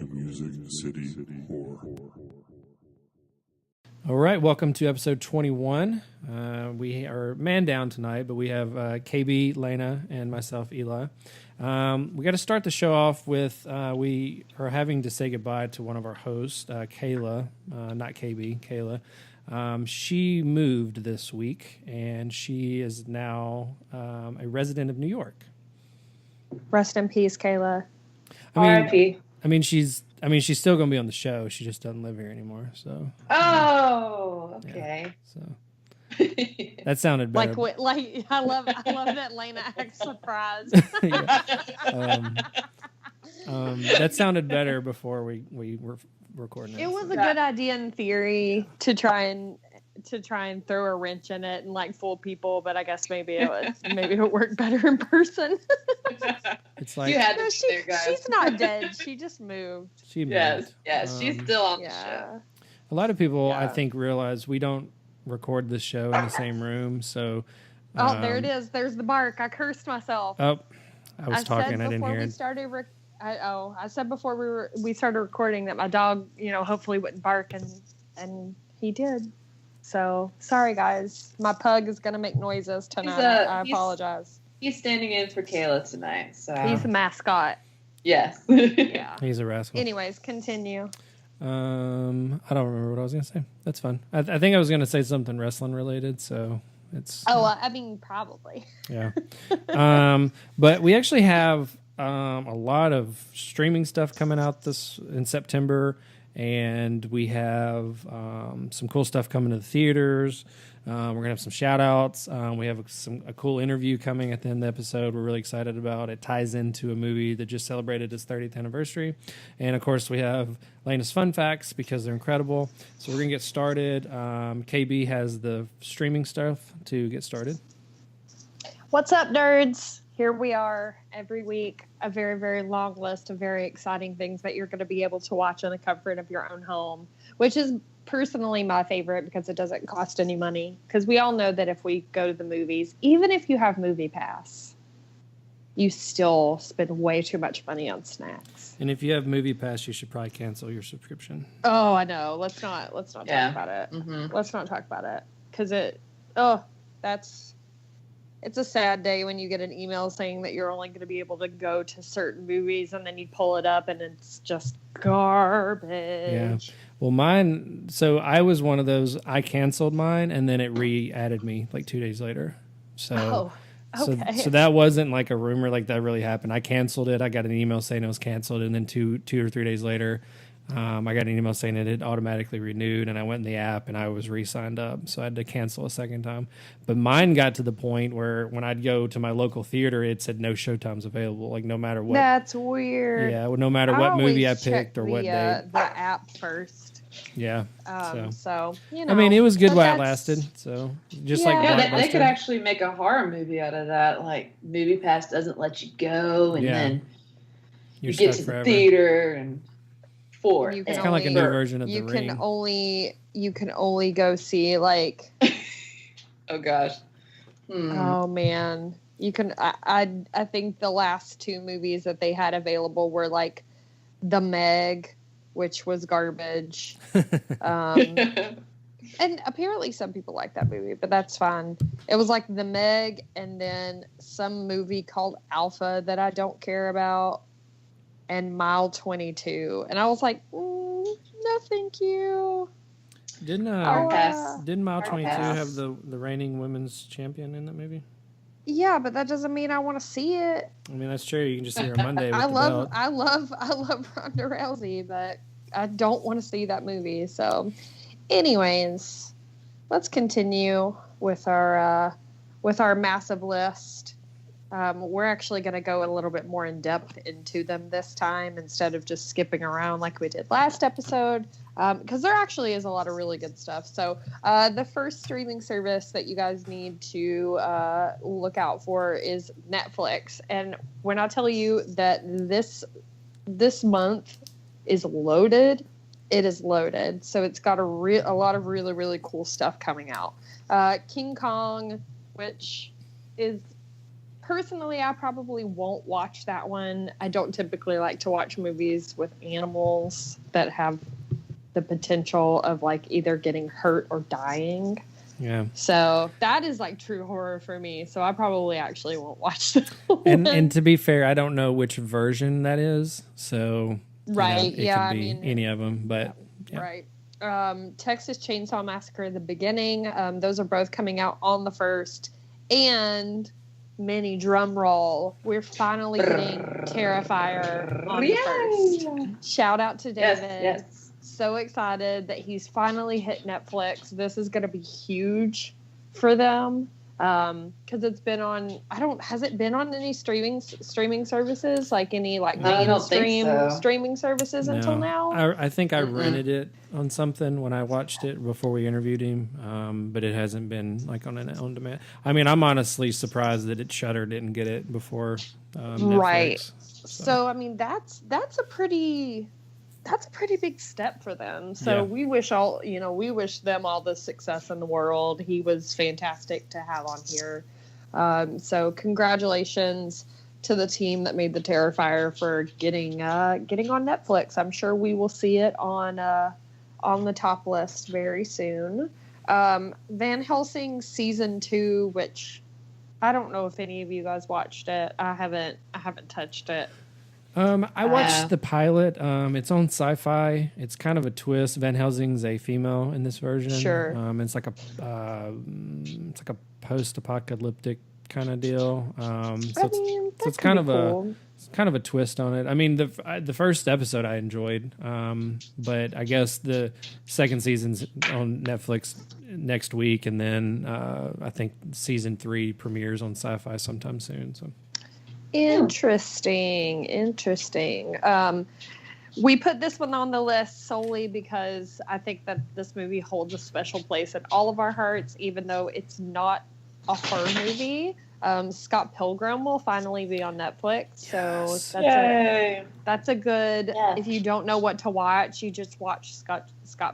to Music City Horror. All right, welcome to episode 21. We are man down tonight, but we have KB, Lena, and myself, Eli. We got to start the show off with we are having to say goodbye to one of our hosts, Kayla, not KB, Kayla. She moved this week, and she is now a resident of New York. Rest in peace, Kayla. R.I.P. I mean, she's still going to be on the show. She just doesn't live here anymore. So. Oh, okay. Yeah, so that sounded better. Like I love that Lena acts surprised. That sounded better before we were recording it. It was a good idea in theory to try and throw a wrench in it and like fool people, but I guess maybe it worked better in person. It's like you had to be there, guys. She's not dead. She just moved. She moved. Yes, she's still on the show. A lot of people, I think, realize we don't record the show in the same room. So, there it is. There's the bark. I cursed myself. Oh, I was talking. I didn't hear it. I said before we started recording that my dog, hopefully wouldn't bark, and he did. So sorry, guys. My pug is gonna make noises tonight. I apologize. He's standing in for Kayla tonight. So he's the mascot. Yes. Yeah. He's a rascal. Anyways, continue. I don't remember what I was gonna say. That's fun. I think I was gonna say something wrestling related. So it's. I mean, probably. Yeah. But we actually have a lot of streaming stuff coming out in September. And we have some cool stuff coming to the theaters. We're going to have some shout-outs. We have a cool interview coming at the end of the episode we're really excited about. It ties into a movie that just celebrated its 30th anniversary. And, of course, we have Lena's Fun Facts because they're incredible. So we're going to get started. KB has the streaming stuff to get started. What's up, nerds? Here we are every week, a very, very long list of very exciting things that you're going to be able to watch in the comfort of your own home, which is personally my favorite because it doesn't cost any money. Because we all know that if we go to the movies, even if you have Movie Pass, you still spend way too much money on snacks. And if you have Movie Pass, you should probably cancel your subscription. Oh, I know. Let's not talk about it. Mm-hmm. Let's not talk about it because it's a sad day when you get an email saying that you're only going to be able to go to certain movies and then you pull it up and it's just garbage. Yeah. Well, mine, so I was one of those, I canceled mine and then it re-added me like 2 days later. So, okay. So that wasn't like a rumor, like that really happened. I canceled it. I got an email saying it was canceled. And then two or 3 days later, I got an email saying it had automatically renewed, and I went in the app and I was re-signed up, so I had to cancel a second time. But mine got to the point where when I'd go to my local theater, it said no showtimes available, like no matter what. That's weird. Yeah, no matter what movie I picked or what day. The app first. Yeah. So I mean, it was good while it lasted. So they could actually make a horror movie out of that. Like Movie Pass doesn't let you go, and then you get to the theater and. It's kind of like a new version of The Ring. You can only go see like. Oh gosh. Oh man, you can. I think the last two movies that they had available were like The Meg, which was garbage. And apparently some people like that movie, but that's fine. It was like The Meg, and then some movie called Alpha that I don't care about. And Mile 22, and I was like, no, thank you. Didn't Mile 22 have the reigning women's champion in that movie? Yeah, but that doesn't mean I want to see it. I mean, that's true. You can just see her Monday. With I love Ronda Rousey, but I don't want to see that movie. So, anyways, let's continue with our massive list. We're actually going to go a little bit more in depth into them this time instead of just skipping around like we did last episode, because there actually is a lot of really good stuff. So the first streaming service that you guys need to look out for is Netflix. And when I tell you that this month is loaded, it is loaded. So it's got a lot of really, really cool stuff coming out. King Kong, which is personally, I probably won't watch that one. I don't typically like to watch movies with animals that have the potential of like either getting hurt or dying. Yeah. So that is like true horror for me. So I probably actually won't watch that and to be fair, I don't know which version that is. So right. It could be any of them, but yeah. Right. Texas Chainsaw Massacre, the beginning. Those are both coming out on the 1st. And mini drum roll, we're finally getting Terrifier on the 1st. Shout out to David. Yes. So excited that he's finally hit Netflix. This is going to be huge for them because it's been on. Has it been on any streaming services, like any like mainstream streaming services until now? I think I rented it on something when I watched it before we interviewed him, but it hasn't been like on an on demand. I mean, I'm honestly surprised that Shudder didn't get it before Netflix. Right. So I mean, that's a pretty big step for them. So we wish them all the success in the world. He was fantastic to have on here. So congratulations to the team that made the Terrifier for getting on Netflix. I'm sure we will see it on the top list very soon. Van Helsing season 2, which I don't know if any of you guys watched it. I haven't touched it. I watched the pilot. It's on Sci-Fi. It's kind of a twist. Van Helsing's a female in this version. Sure. It's like a post-apocalyptic kind of deal. It's kind of a twist on it. I mean, the first episode I enjoyed, but I guess the second season's on Netflix next week, and then I think season 3 premieres on Sci-Fi sometime soon. So. Interesting. We put this one on the list solely because I think that this movie holds a special place in all of our hearts, even though it's not a horror movie. Scott Pilgrim will finally be on Netflix, so that's a good. Yes. If you don't know what to watch, you just watch Scott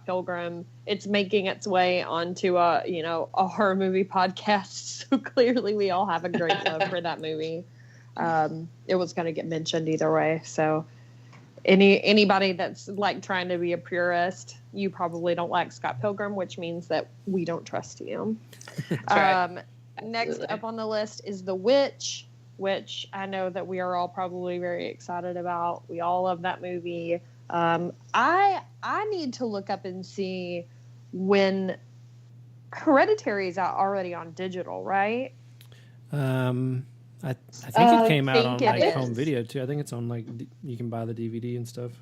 Pilgrim. It's making its way onto a horror movie podcast, so clearly we all have a great love for that movie. It was going to get mentioned either way. So anybody that's like trying to be a purist, you probably don't like Scott Pilgrim, which means that we don't trust you. Right. Next up on the list is The Witch, which I know that we are all probably very excited about. We all love that movie. I need to look up and see when Hereditary is out already on digital, right? I think it came out on like home video too. I think it's on like you can buy the DVD and stuff.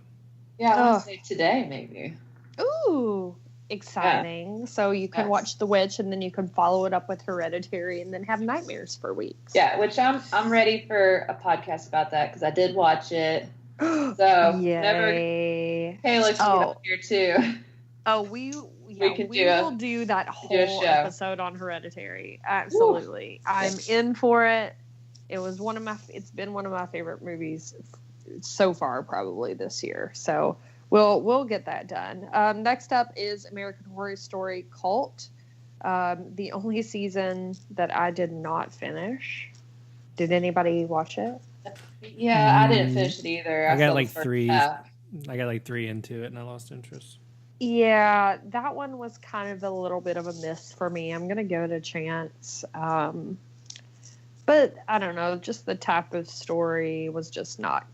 Yeah, I want to say today maybe. Ooh, exciting! Yeah. So you can watch The Witch and then you can follow it up with Hereditary and then have nightmares for weeks. Yeah, which I'm ready for a podcast about that because I did watch it. So whenever Taylor should get up here too. Oh, we will do that whole episode on Hereditary. Absolutely, I'm in for it. It's been one of my favorite movies so far, probably this year. So we'll get that done. Next up is American Horror Story Cult. The only season that I did not finish. Did anybody watch it? Yeah, I didn't finish it either. I got like 3. I got like 3 into it, and I lost interest. Yeah, that one was kind of a little bit of a miss for me. I'm gonna give it a chance. But I don't know, just the type of story was just not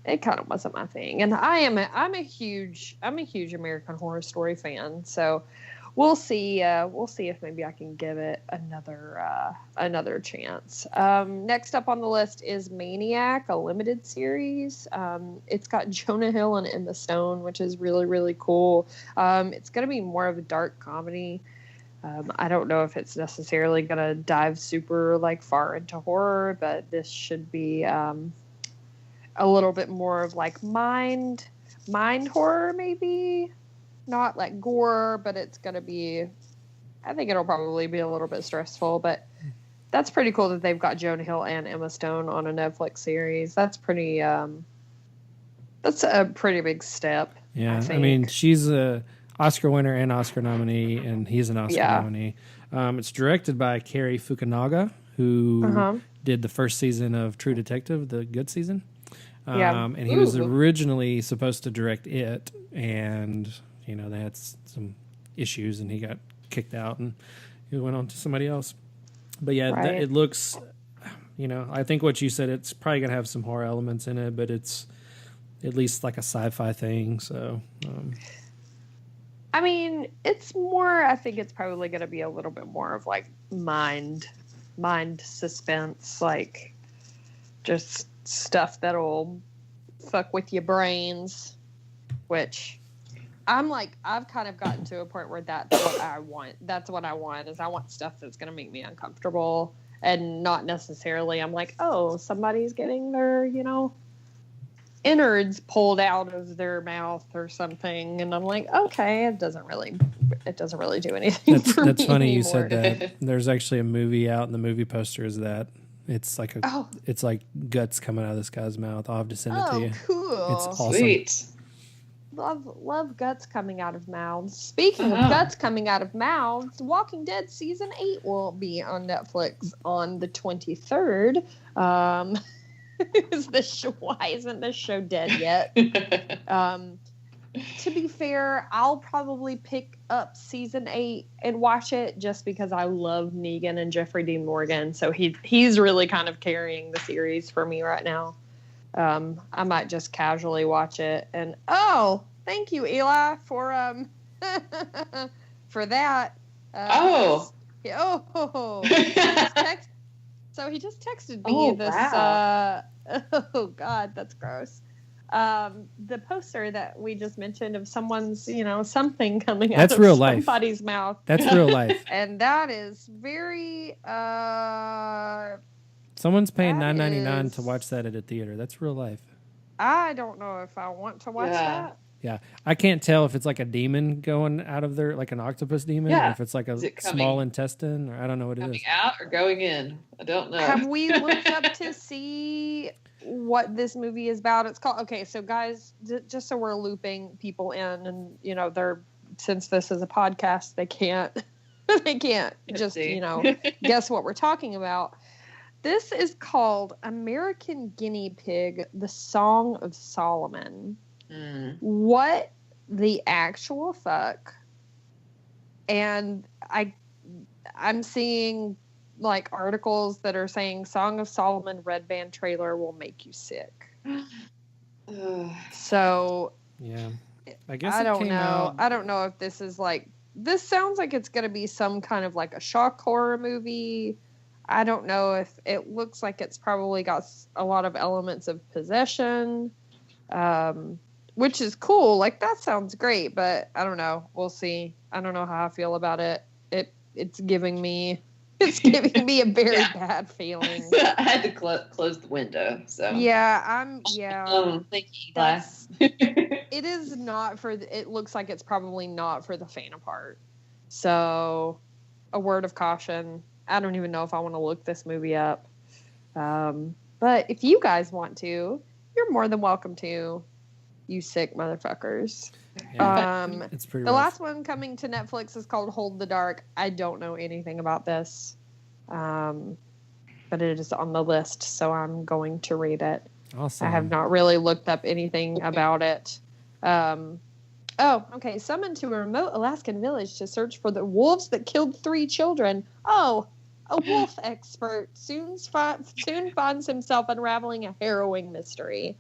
it kind of wasn't my thing. And I'm a huge American Horror Story fan. So we'll see if maybe I can give it another chance. Next up on the list is Maniac, a limited series. It's got Jonah Hill and Emma Stone, which is really, really cool. It's going to be more of a dark comedy. I don't know if it's necessarily going to dive super like far into horror, but this should be a little bit more of like mind horror, maybe not like gore, but it's going to be, I think it'll probably be a little bit stressful, but that's pretty cool that they've got Jonah Hill and Emma Stone on a Netflix series. That's a pretty big step. Yeah. I mean, she's a Oscar winner and Oscar nominee, and he's an Oscar nominee. It's directed by Cary Fukunaga, who did the first season of True Detective, the good season. And he was originally supposed to direct it, and they had some issues, and he got kicked out, and he went on to somebody else. But yeah, it looks, I think what you said, it's probably gonna have some horror elements in it, but it's at least like a sci-fi thing. So, I mean, it's more. I think it's probably gonna be a little bit more of like mind suspense, like just stuff that'll fuck with your brains, which I've kind of gotten to a point where that's what I want. That's what I want, is I want stuff that's going to make me uncomfortable, and not necessarily I'm like, oh, somebody's getting their, innards pulled out of their mouth or something, and I'm like, okay, it doesn't really do anything for me. That's funny anymore. You said that. There's actually a movie out, and the movie poster is that. It's like it's like guts coming out of this guy's mouth. I'll have to send it to you. Cool. It's awesome. Sweet. Love guts coming out of mouths. Speaking of guts coming out of mouths, Walking Dead Season 8 will be on Netflix on the 23rd. Why isn't this show dead yet? To be fair, I'll probably pick up Season 8 and watch it just because I love Negan and Jeffrey Dean Morgan. So he's really kind of carrying the series for me right now. I might just casually watch it. And thank you, Eli, for for that. So he just texted me this. Wow. Oh God, that's gross. The poster that we just mentioned of someone's, something coming out of somebody's mouth. That's real life. And that is very, someone's paying $9.99 to watch that at a theater. That's real life. I don't know if I want to watch that. Yeah. I can't tell if it's like a demon going out of there, like an octopus demon, or if it's like a small intestine, or I don't know what it is. Coming out or going in? I don't know. Have we looked up to see what this movie is about? It's called, okay, so guys, just so we're looping people in, and since this is a podcast, they can't just guess what we're talking about. This is called American Guinea Pig: The Song of Solomon. What the actual fuck? And I'm seeing like articles that are saying Song of Solomon red band trailer will make you sick. So yeah, I guess I don't know. I don't know if this is like, this sounds like it's going to be some kind of like a shock horror movie. I don't know if it looks like it's probably got a lot of elements of possession, which is cool. Like, that sounds great, but I don't know. We'll see. I don't know how I feel about it. It's giving me a very bad feeling. I had to close the window. So thank you, Glass. It is not for. It looks like it's probably not for the faint of heart. So, a word of caution. I don't even know if I want to look this movie up. But if you guys want to, you're more than welcome to. You sick motherfuckers. Yeah, it's pretty rough. Last one coming to Netflix is called Hold the Dark. I don't know anything about this. But it is on the list, so I'm going to read it. Awesome. I have not really looked up anything about it. Okay. Summoned to a remote Alaskan village to search for the wolves that killed 3 children. Oh, a wolf expert soon finds himself unraveling a harrowing mystery.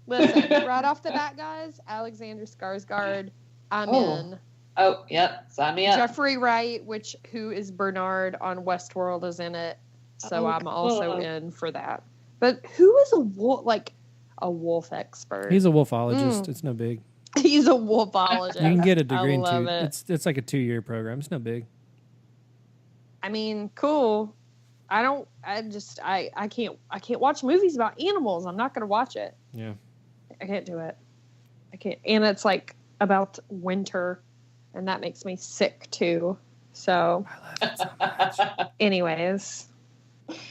Listen, right off the bat, guys, Alexander Skarsgård, I'm in. Oh, yep, sign me up. Jeffrey Wright, who is Bernard on Westworld, is in it, so I'm also in for that. But who is a wolf expert? He's a wolfologist. It's no big. He's a wolfologist. You can get a degree in it's like a 2-year program. It's no big. I mean, cool. I can't watch movies about animals. I'm not going to watch it. Yeah. I can't do it. I can't. And it's like about winter, and that makes me sick too. So, I love it so much. Anyways,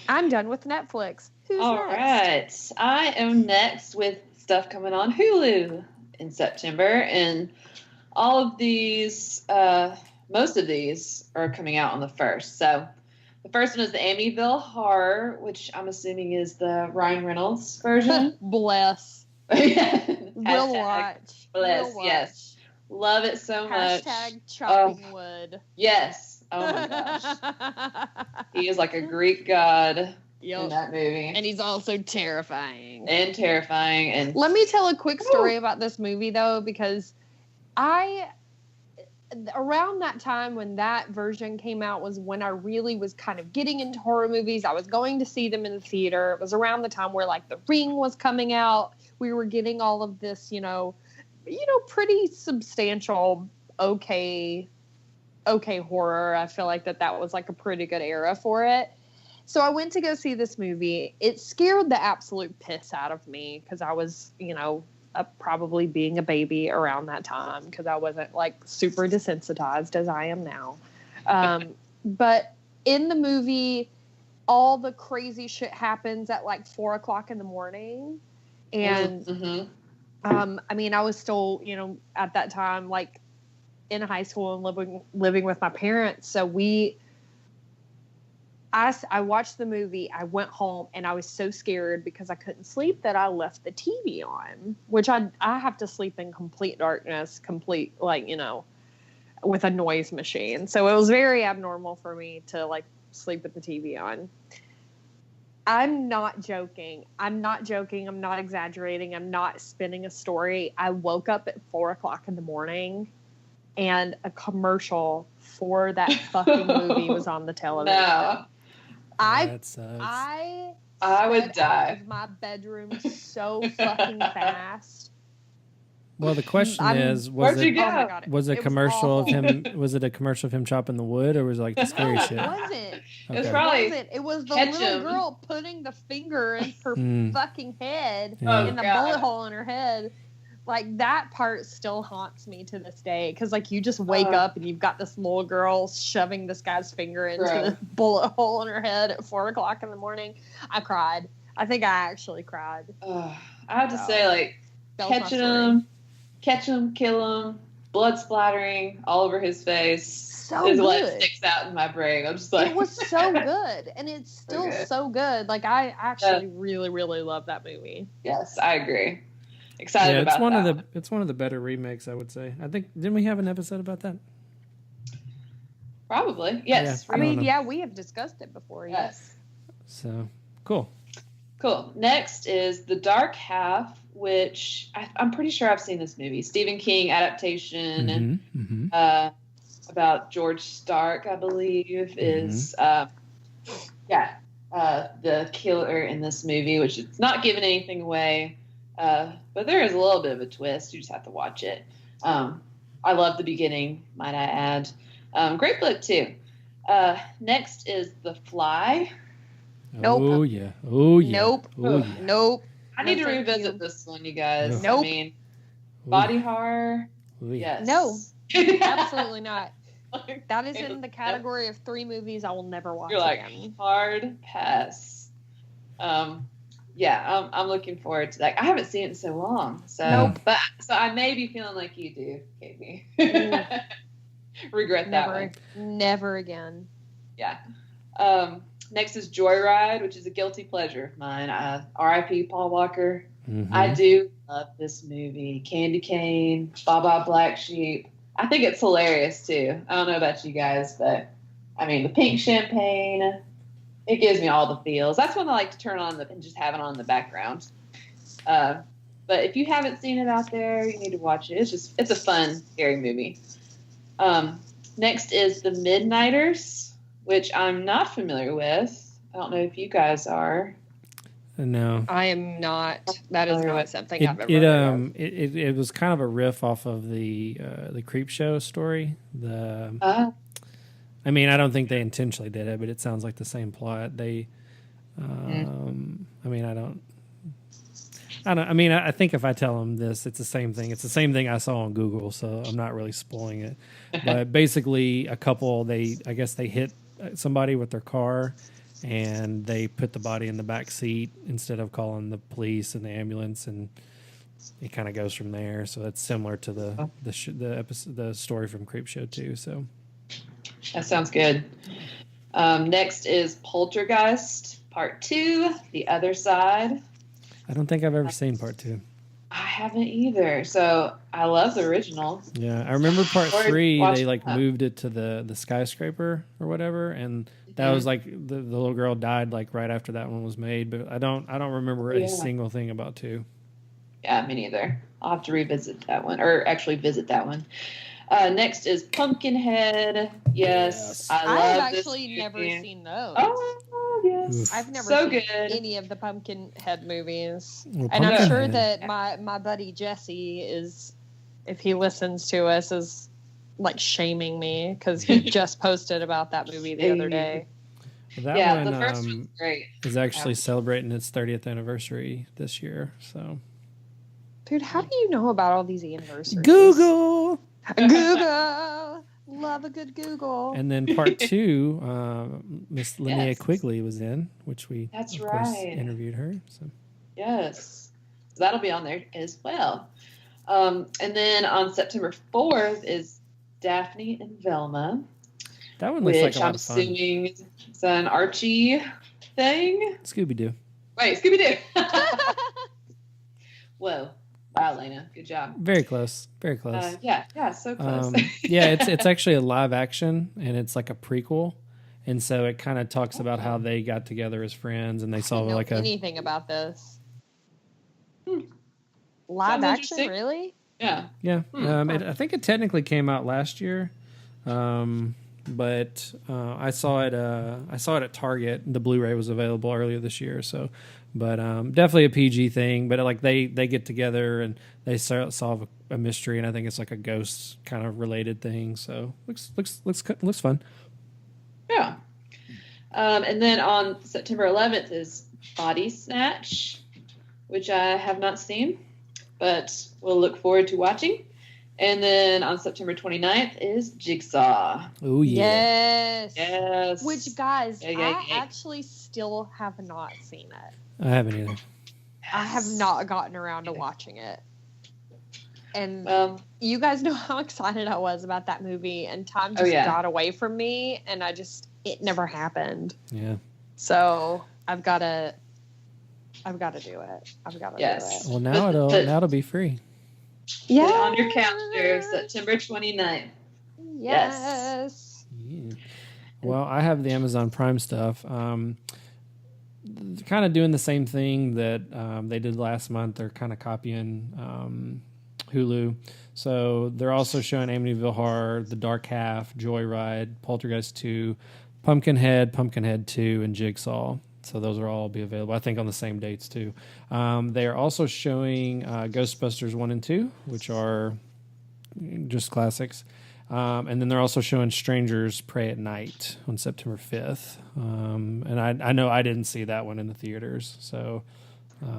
I'm done with Netflix. Who's All next? right. I am next with stuff coming on Hulu in September, and all of these, most of these are coming out on the 1st. So The first one is the Amityville Horror, which I'm assuming is the Ryan Reynolds version. Bless. We'll watch. Bless. We'll watch. Yes. Love it so much. Hashtag chopping wood. Yes. Oh my gosh. He is like a Greek god in that movie. And he's also terrifying. And let me tell a quick story about this movie, though, because around that time when that version came out was when I really was kind of getting into horror movies. I was going to see them in the theater. It was around the time where like The Ring was coming out. We were getting all of this, pretty substantial, okay horror. I feel like that was like a pretty good era for it. So I went to go see this movie. It scared the absolute piss out of me because I was, probably being a baby around that time because I wasn't like super desensitized as I am now. But in the movie, all the crazy shit happens at like 4:00 in the morning. And, I was still, at that time, like in high school and living with my parents. So I watched the movie, I went home, and I was so scared because I couldn't sleep that I left the TV on, which I have to sleep in complete darkness, with a noise machine. So it was very abnormal for me to, like, sleep with the TV on. I'm not joking. I'm not exaggerating. I'm not spinning a story. I woke up at 4:00 in the morning, and a commercial for that fucking movie was on the television. No. I would die. Out of my bedroom so fucking fast. Well, the question is, was it a commercial of him? Was it a commercial of him chopping the wood, or was it like the scary shit? It wasn't. Okay. It was the little girl putting the finger in her fucking head, in the bullet hole in her head. Like, that part still haunts me to this day. Because, like, you just wake up and you've got this little girl shoving this guy's finger into the bullet hole in her head at 4:00 in the morning. I cried. I think I actually cried. I have to say, like, catch him, kill him, blood splattering all over his face what sticks out in my brain. I'm just like... It was so good. And it's still so good. Like, I actually really, really love that movie. Yes, I agree. Excited about that. It's one of the better remakes, I would say. I think, didn't we have an episode about that? Probably, yes. Yeah, we have discussed it before. Yes. So cool. Next is The Dark Half, which I'm pretty sure I've seen this movie. Stephen King adaptation about George Stark, I believe, is the killer in this movie, which is not giving anything away. But there is a little bit of a twist. You just have to watch it. I love the beginning, might I add. Great book, too. Next is The Fly. Nope. Oh, yeah. Nope. Nope. I need to revisit this one, you guys. Nope. I mean, body horror. Yes. No. Absolutely not. That is in the category of 3 movies I will never watch again. Hard pass. Yeah, I'm looking forward to that. I haven't seen it in so long, so so I may be feeling like you do, Katie. Regret that one. Never again. Yeah. Next is Joyride, which is a guilty pleasure of mine. R.I.P. Paul Walker. I do love this movie. Candy Cane, Baba Black Sheep. I think it's hilarious too. I don't know about you guys, but I mean the pink champagne. It gives me all the feels. That's one I like to turn on and just have it on in the background. But if you haven't seen it out there, you need to watch it. It's a fun, scary movie. Next is The Midnighters, which I'm not familiar with. I don't know if you guys are. No, I am not. That is not something I've ever heard of. It was kind of a riff off of the Creep Show story. I mean, I don't think they intentionally did it, but it sounds like the same plot. I think if I tell them this, it's the same thing. It's the same thing I saw on Google, so I'm not really spoiling it. But basically, a couple, I guess they hit somebody with their car, and they put the body in the back seat instead of calling the police and the ambulance, and it kind of goes from there. So that's similar to the story from Creep Show too. So. That sounds good. Next is Poltergeist Part 2, The Other Side. I don't think I've ever seen part 2. I haven't either. So I love the original. Yeah, I remember part 3. Watch They like that. moved it to the skyscraper or whatever, and that was like the little girl died like right after that one was made. But I don't remember a single thing about 2. Yeah, me neither. I'll have to revisit that one, or actually visit that one. Next is Pumpkinhead. Yes, I love I've this actually movie. never seen those. Oh, yes. Oof. I've never So seen good. any of the Pumpkinhead movies. Well, And I'm sure Pumpkinhead- that my buddy Jesse is, if he listens to us, is like shaming me because he just posted about that movie the other day. that Yeah, one the first one's great. is actually celebrating its 30th anniversary this year. So Dude, how do you know about all these anniversaries? Google. Google. Love a good Google. And then part 2, Miss Linnea Yes. Quigley was in, which we That's of course right. interviewed her. So Yes. So that'll be on there as well. And then on September 4th is Daphne and Velma, that one looks which like a lot I'm of fun. assuming is an Archie thing. Scooby Doo. Wait, Scooby-Doo. Whoa. Wow, Lena. Good job. Very close. Very close. Yeah, so close. Yeah, it's actually a live action, and it's like a prequel, and so it kind of talks about how they got together as friends, and they saw I don't know like a anything about this. Hmm. Live Sounds action, interesting. really? Yeah. yeah. I think it technically came out last year, but I saw it. I saw it at Target. The Blu-ray was available earlier this year, so. But definitely a PG thing. But like they get together and they solve a mystery, and I think it's like a ghost kind of related thing. So looks fun. Yeah. And then on September 11th is Body Snatch, which I have not seen, but we'll look forward to watching. And then on September 29th is Jigsaw. Oh yeah, Yes. Yes. Which, guys, Yeah. I actually still have not seen it. I haven't either. I have not gotten around to watching it. And Well, you guys know how excited I was about that movie, and time just got away from me, and it never happened. Yeah. So I've got to do it. I've got to do it. Well, now it'll be free. put it on your calendar, September 29th. Yes. Yeah. Well, I have the Amazon Prime stuff. Kind of doing the same thing that they did last month. They're kind of copying Hulu. So they're also showing Amityville Horror, The Dark Half, Joyride, Poltergeist 2, Pumpkinhead 2, and Jigsaw. So those will all be available, I think, on the same dates too. They are also showing Ghostbusters 1 and 2, which are just classics. And then they're also showing Strangers Pray at Night on September 5th. And I know I didn't see that one in the theaters. So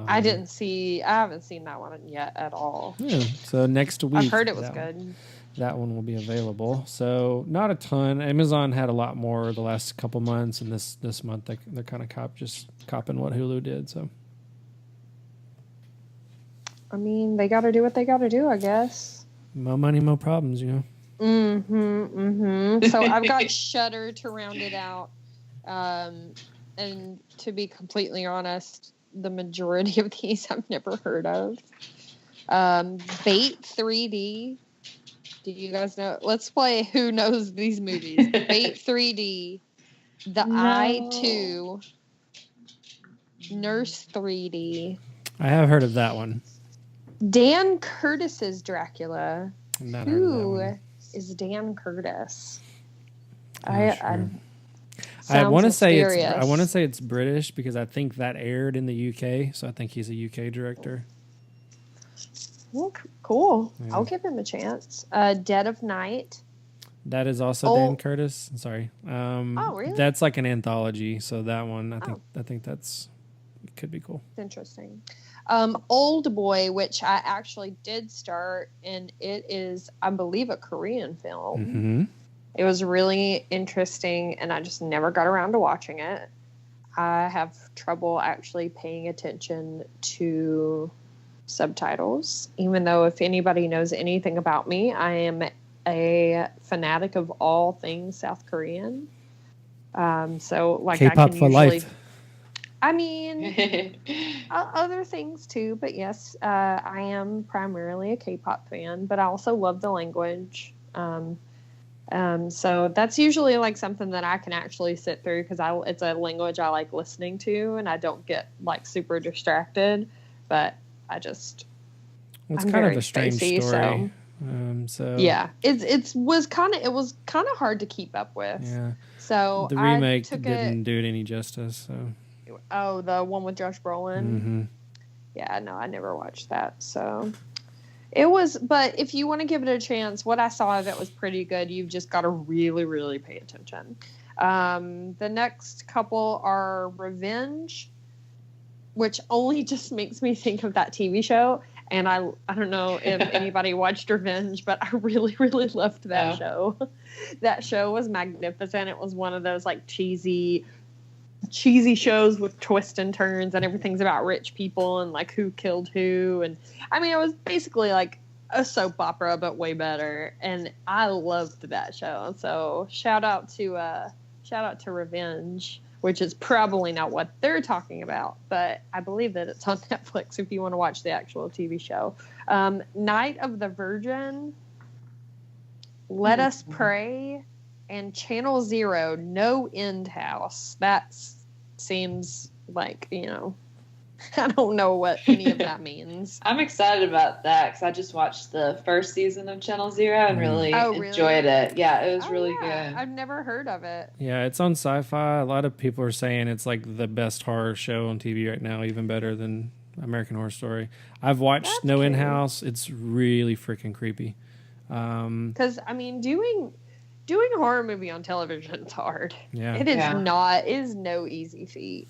I haven't seen that one yet at all. yeah, so next week. I've heard it was good. That one will be available. So not a ton. Amazon had a lot more the last couple months, and this month they're kind of copying what Hulu did. So I mean, they got to do what they got to do, I guess. more money, more problems, you know. So I've got Shudder to round it out. And to be completely honest, the majority of these I've never heard of. Bait 3D. Do you guys know? Let's play Who Knows These Movies. Bait 3D. The Eye 2. Nurse 3D. I have heard of that one. Dan Curtis's Dracula. I've not heard of that Who one. is Dan Curtis? I'm not I sure. I want to mysterious. say it's British because I think that aired in the UK, so I think he's a UK director. Well, cool. Yeah. I'll give him a chance. Dead of Night. That is also Dan Curtis. Sorry. Oh, really? That's like an anthology, so that one Oh. I think that's it could be cool. Interesting. Old Boy, which I actually did start, and it is, I believe, a Korean film. Mm-hmm. It was really interesting, and I just never got around to watching it. I have trouble actually paying attention to subtitles, even though if anybody knows anything about me, I am a fanatic of all things South Korean. So like K-pop I can for usually, life. I mean, other things too, but yes, I am primarily a K-pop fan, but I also love the language. So that's usually like something that I can actually sit through because it's a language I like listening to, and I don't get like super distracted. But I just Well, it's I'm kind of very a strange spacey, story. yeah, it was kind of hard to keep up with. Yeah, So the I remake took didn't do it any justice. So. the one with Josh Brolin. Mm-hmm. Yeah, no, I never watched that. So it was, but if you want to give it a chance, what I saw of it was pretty good. You've just got to really, really pay attention. The next couple are Revenge, which only just makes me think of that TV show. And I don't know if anybody watched Revenge, but I really, really loved that show. That show was magnificent. It was one of those like cheesy shows with twists and turns, and everything's about rich people and like who killed who. And I mean, it was basically like a soap opera, but way better. And I loved that show. So shout out to Revenge, which is probably not what they're talking about, but I believe that it's on Netflix if you want to watch the actual TV show. Night of the Virgin, Let Us Pray, and Channel Zero, No End House. That seems like, I don't know what any of that means. I'm excited about that because I just watched the first season of Channel Zero and really enjoyed it. Yeah, it was really good. I've never heard of it. Yeah, it's on Sci-Fi. A lot of people are saying it's like the best horror show on TV right now, even better than American Horror Story. I've watched No End House. It's really freaking creepy. Because I mean, doing a horror movie on television is hard. Yeah, it is not. It is no easy feat.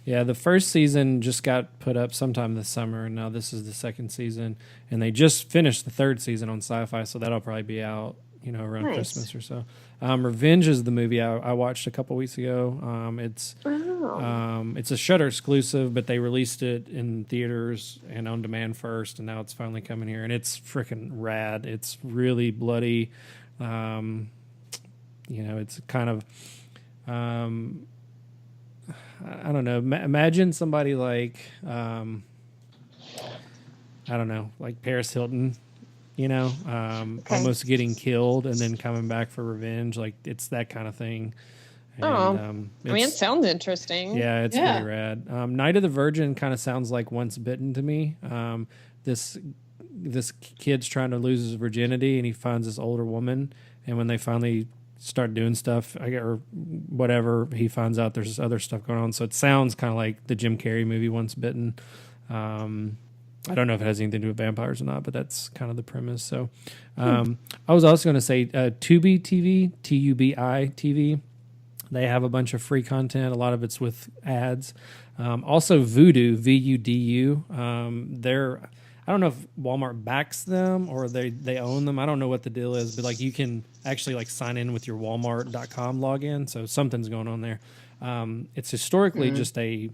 Yeah, the first season just got put up sometime this summer, and now this is the second season, and they just finished the third season on Sci-Fi, so that'll probably be out, around Christmas or so. Revenge is the movie I watched a couple weeks ago. It's a Shudder exclusive, but they released it in theaters and on demand first, and now it's finally coming here, and it's freaking rad. It's really bloody. It's kind of. I don't know. Imagine somebody like, I don't know, like Paris Hilton, almost getting killed and then coming back for revenge. Like it's that kind of thing. And, it sounds interesting. Yeah, it's pretty rad. Night of the Virgin kind of sounds like Once Bitten to me. This kid's trying to lose his virginity and he finds this older woman, and when they finally start doing stuff or whatever, he finds out there's this other stuff going on. So it sounds kind of like the Jim Carrey movie Once Bitten. I don't know if it has anything to do with vampires or not, but that's kind of the premise. So I was also going to say Tubi TV, Tubi TV. They have a bunch of free content. A lot of it's with ads. Also Vudu, VUDU. I don't know if Walmart backs them or they own them. I don't know what the deal is, but like you can actually like sign in with your Walmart.com login. So something's going on there. It's historically just a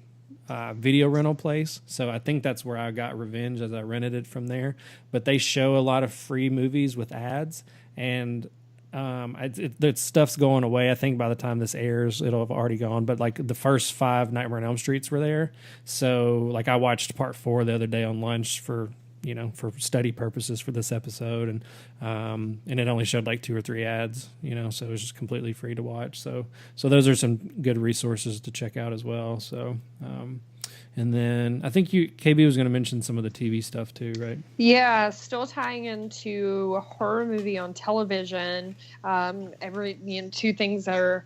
video rental place. So I think that's where I got Revenge, as I rented it from there. But they show a lot of free movies with ads, and the stuff's going away. I think by the time this airs, it'll have already gone. But like the first 5 Nightmare on Elm Streets were there. So like I watched part 4 the other day on lunch for study purposes for this episode, and it only showed like 2 or 3 ads, so it was just completely free to watch. So those are some good resources to check out as well. So, and then I think KB was going to mention some of the TV stuff too, right? Yeah, still tying into horror movie on television. 2 things that are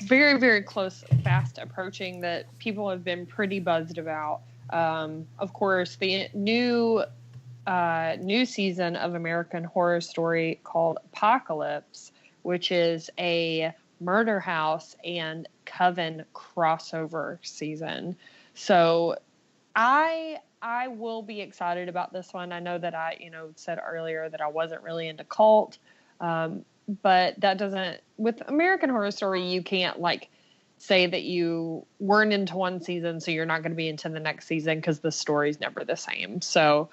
very, very close, fast approaching that people have been pretty buzzed about. Of course, the new season of American Horror Story called Apocalypse, which is a murder house and coven crossover season. So I will be excited about this one. I know that I said earlier that I wasn't really into cult, but that doesn't, with American Horror Story, you can't like say that you weren't into one season, so you're not going to be into the next season because the story's never the same. So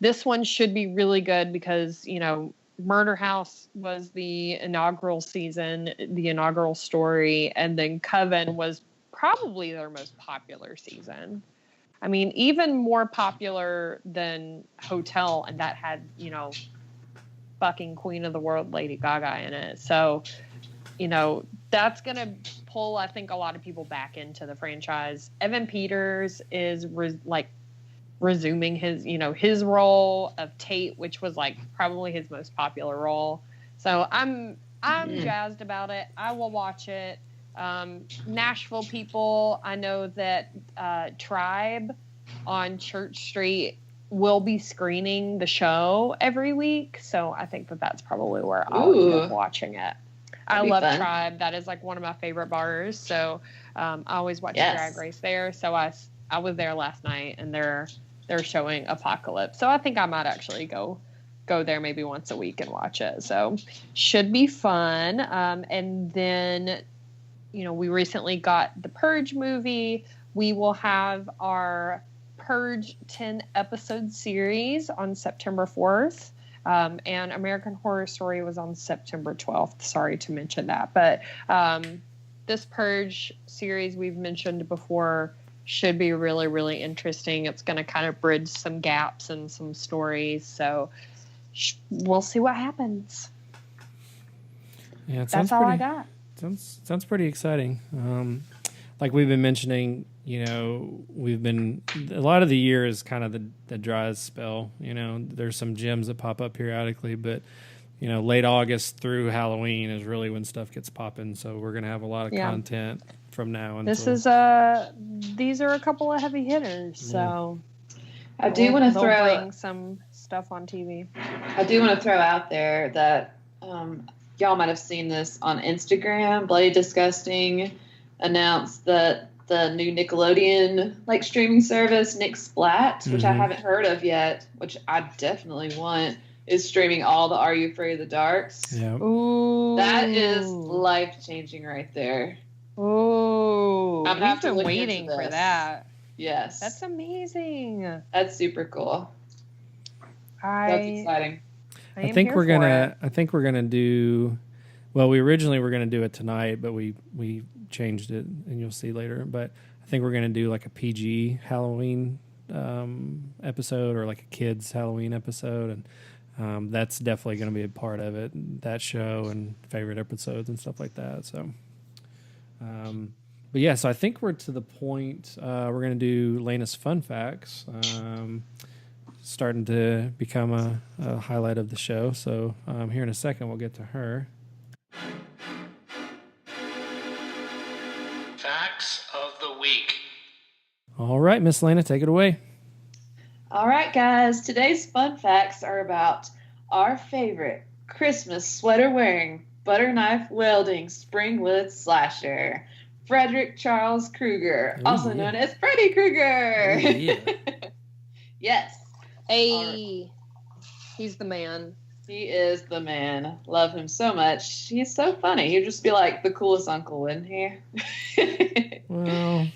this one should be really good because, Murder House was the inaugural season, the inaugural story, and then Coven was probably their most popular season. I mean, even more popular than Hotel, and that had, you know, fucking Queen of the World Lady Gaga in it. So, you know, that's going to pull, I think, a lot of people back into the franchise. Evan Peters is resuming his, you know, his role of Tate, which was like probably his most popular role. So I'm jazzed about it. I will watch it. Nashville people, I know that Tribe on Church Street will be screening the show every week, so I think that that's probably where I'll end up watching it. I love fun. Tribe. That is like one of my favorite bars, so I always watch Drag Race there. So I was there last night, and they're showing Apocalypse, so I think I might actually go there maybe once a week and watch it. So should be fun. And then, you know, we recently got the Purge movie. We will have our Purge 10 episode series on September 4th. And American Horror Story was on September 12th. Sorry to mention that. But this Purge series we've mentioned before should be really, really interesting. It's going to kind of bridge some gaps and some stories. So we'll see what happens. Yeah, that's all I got. Sounds pretty exciting. Like we've been mentioning, you know, a lot of the year is kind of the driest spell. You know, there's some gems that pop up periodically, but, you know, late August through Halloween is really when stuff gets popping. So we're going to have a lot of content from now until... These are a couple of heavy hitters, so... I do want to bring some stuff on TV. I do want to throw out there that y'all might have seen this on Instagram. Bloody Disgusting announced that the new Nickelodeon streaming service, Nick Splat, which I haven't heard of yet, which I definitely want, is streaming all the Are You Afraid of the Darks. Yep. Ooh. That is life-changing right there. Ooh. I've been waiting for that. Yes. That's amazing. That's super cool. That's exciting. I think we're gonna do. Well, we originally were gonna do it tonight, but we changed it, and you'll see later. But I think we're gonna do like a PG Halloween episode, or like a kids Halloween episode, and that's definitely gonna be a part of it. That show and favorite episodes and stuff like that. So, but yeah, so I think we're to the point. We're gonna do Lena's fun facts. Starting to become a highlight of the show. So here in a second, we'll get to her. Facts of the week. All right, Miss Lena, take it away. All right, guys. Today's fun facts are about our favorite Christmas sweater-wearing, butter knife wielding, spring-wielded slasher, Frederick Charles Krueger, also known as Freddy Krueger. Yeah. Yes. Hey, he's the man. He is the man. Love him so much. He's so funny. He'd just be like the coolest uncle, wouldn't he? Well,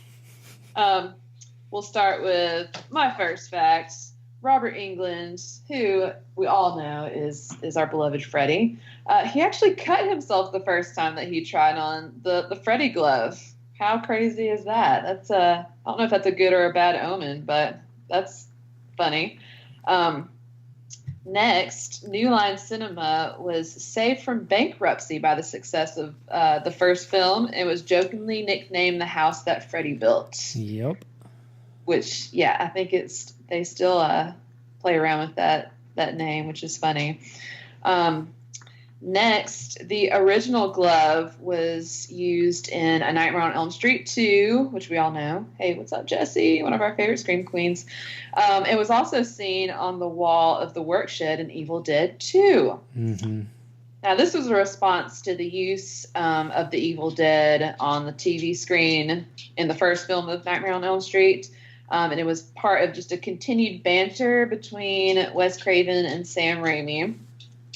we'll start with my first facts. Robert Englund, who we all know is our beloved Freddy, he actually cut himself the first time that he tried on the Freddy glove. How crazy is that? That's I don't know if that's a good or a bad omen, but that's funny. Next, New Line Cinema was saved from bankruptcy by the success of the first film. It was jokingly nicknamed the house that Freddy built. Yep. Which, yeah, I think they still play around with that name, which is funny. Next, the original glove was used in A Nightmare on Elm Street 2, which we all know. Hey, what's up, Jessie? One of our favorite Scream Queens. It was also seen on the wall of the work shed in Evil Dead 2. Mm-hmm. Now, this was a response to the use of the Evil Dead on the TV screen in the first film of Nightmare on Elm Street. And it was part of just a continued banter between Wes Craven and Sam Raimi,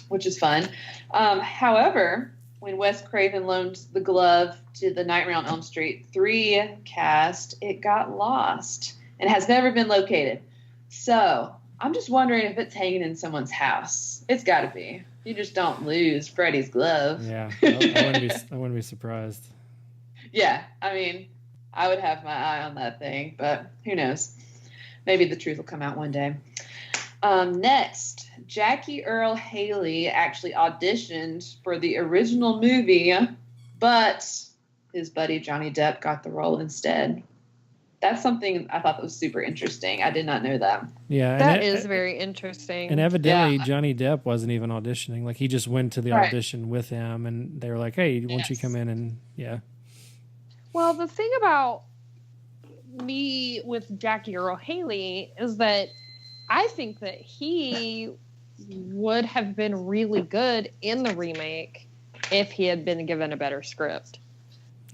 which is fun. However, when Wes Craven loaned the glove to the Nightmare on Elm Street 3 cast, it got lost and has never been located. So I'm just wondering if it's hanging in someone's house. It's got to be. You just don't lose Freddy's glove. Yeah, I wouldn't be surprised. Yeah, I mean, I would have my eye on that thing, but who knows? Maybe the truth will come out one day. Next, Jackie Earle Haley actually auditioned for the original movie, but his buddy Johnny Depp got the role instead. That's something I thought that was super interesting. I did not know that. Yeah, That is very interesting. And evidently, Johnny Depp wasn't even auditioning. Like, he just went to the audition with him, and they were like, "Hey, why don't you come in?" And Well, the thing about me with Jackie Earle Haley is that I think that he would have been really good in the remake if he had been given a better script.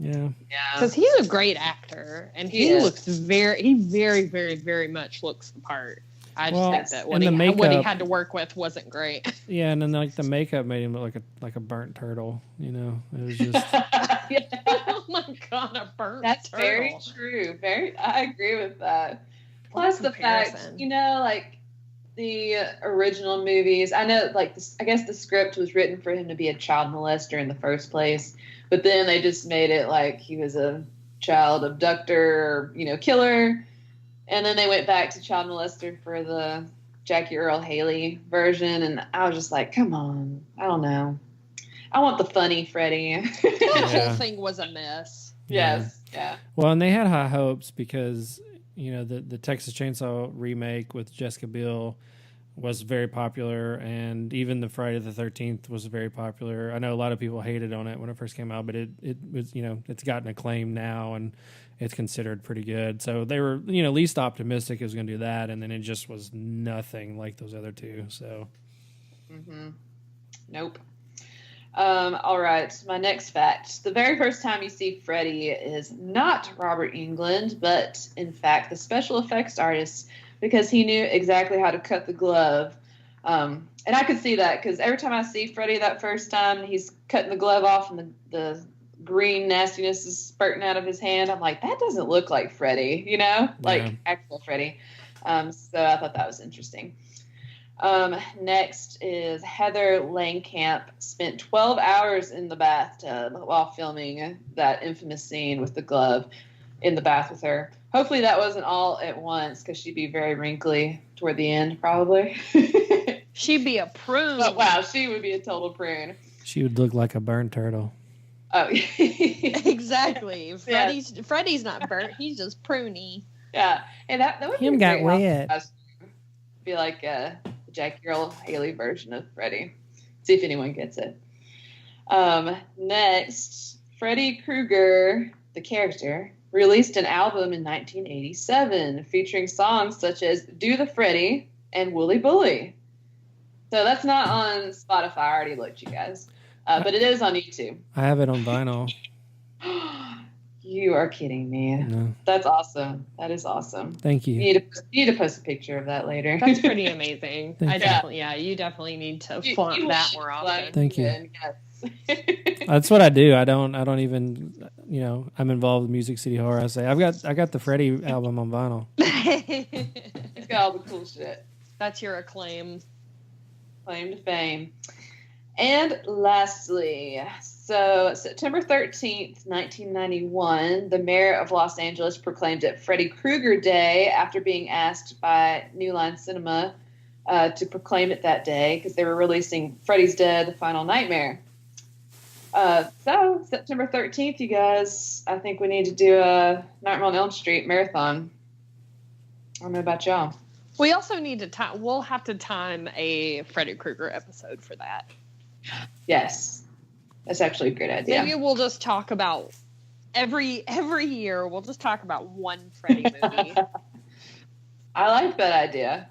Yeah. Because he's a great actor, and he very, very, very much looks the part. I just think that what he had to work with wasn't great. Yeah, and then like the makeup made him look like a burnt turtle. You know, it was just. Oh my god, a burnt That's turtle. very true. I agree with that. Plus the fact, like the original movies. I know, like I guess the script was written for him to be a child molester in the first place. But then they just made it like he was a child abductor, killer. And then they went back to child molester for the Jackie Earle Haley version. And I was just like, come on. I don't know. I want the funny Freddy. That whole thing was a mess. Yes. Yeah. Well, and they had high hopes because, the Texas Chainsaw remake with Jessica Biel was very popular, and even the Friday the 13th was very popular. I know a lot of people hated on it when it first came out, but it was, it's gotten acclaim now, and it's considered pretty good. So they were, least optimistic it was going to do that, and then it just was nothing like those other two. So, Nope. All right, my next fact. The very first time you see Freddy is not Robert Englund, but in fact the special effects artist, because he knew exactly how to cut the glove. And I could see that because every time I see Freddy that first time, he's cutting the glove off and the green nastiness is spurting out of his hand. I'm like, that doesn't look like Freddy, like actual Freddy. So I thought that was interesting. Next is Heather Langenkamp spent 12 hours in the bathtub while filming that infamous scene with the glove in the bath with her. Hopefully that wasn't all at once because she'd be very wrinkly toward the end, probably. She'd be a prune. Oh, wow, she would be a total prune. she would look like a burnt turtle. Oh, Exactly. Freddy's not burnt. He's just pruny. Yeah, and that would Him be got wet. Be like a Jackie Earle Haley version of Freddy. See if anyone gets it. Next, Freddy Krueger, the character, released an album in 1987 featuring songs such as Do the Freddy and Wooly Bully. So that's not on Spotify. I already looked, you guys. But it is on YouTube. I have it on vinyl. You are kidding me. No. That's awesome. That is awesome. Thank you. You need to post a picture of that later. That's pretty amazing. You. You definitely need to flaunt that more often. Thank you. Yes. That's what I do. I don't even, I'm involved with Music City Horror. I say I got the Freddy album on vinyl. He's got all the cool shit. That's your acclaim. Claim to fame. And lastly, so September 13th, 1991, the mayor of Los Angeles proclaimed it Freddy Krueger Day after being asked by New Line Cinema to proclaim it that day because they were releasing Freddy's Dead, The Final Nightmare. So September 13th, you guys, I think we need to do a Nightmare on Elm Street marathon. I don't know about y'all. We also need to time. We'll have to time a Freddy Krueger episode for that. Yes, that's actually a great idea. Maybe we'll just talk about every year. We'll just talk about one Freddy movie. I like that idea.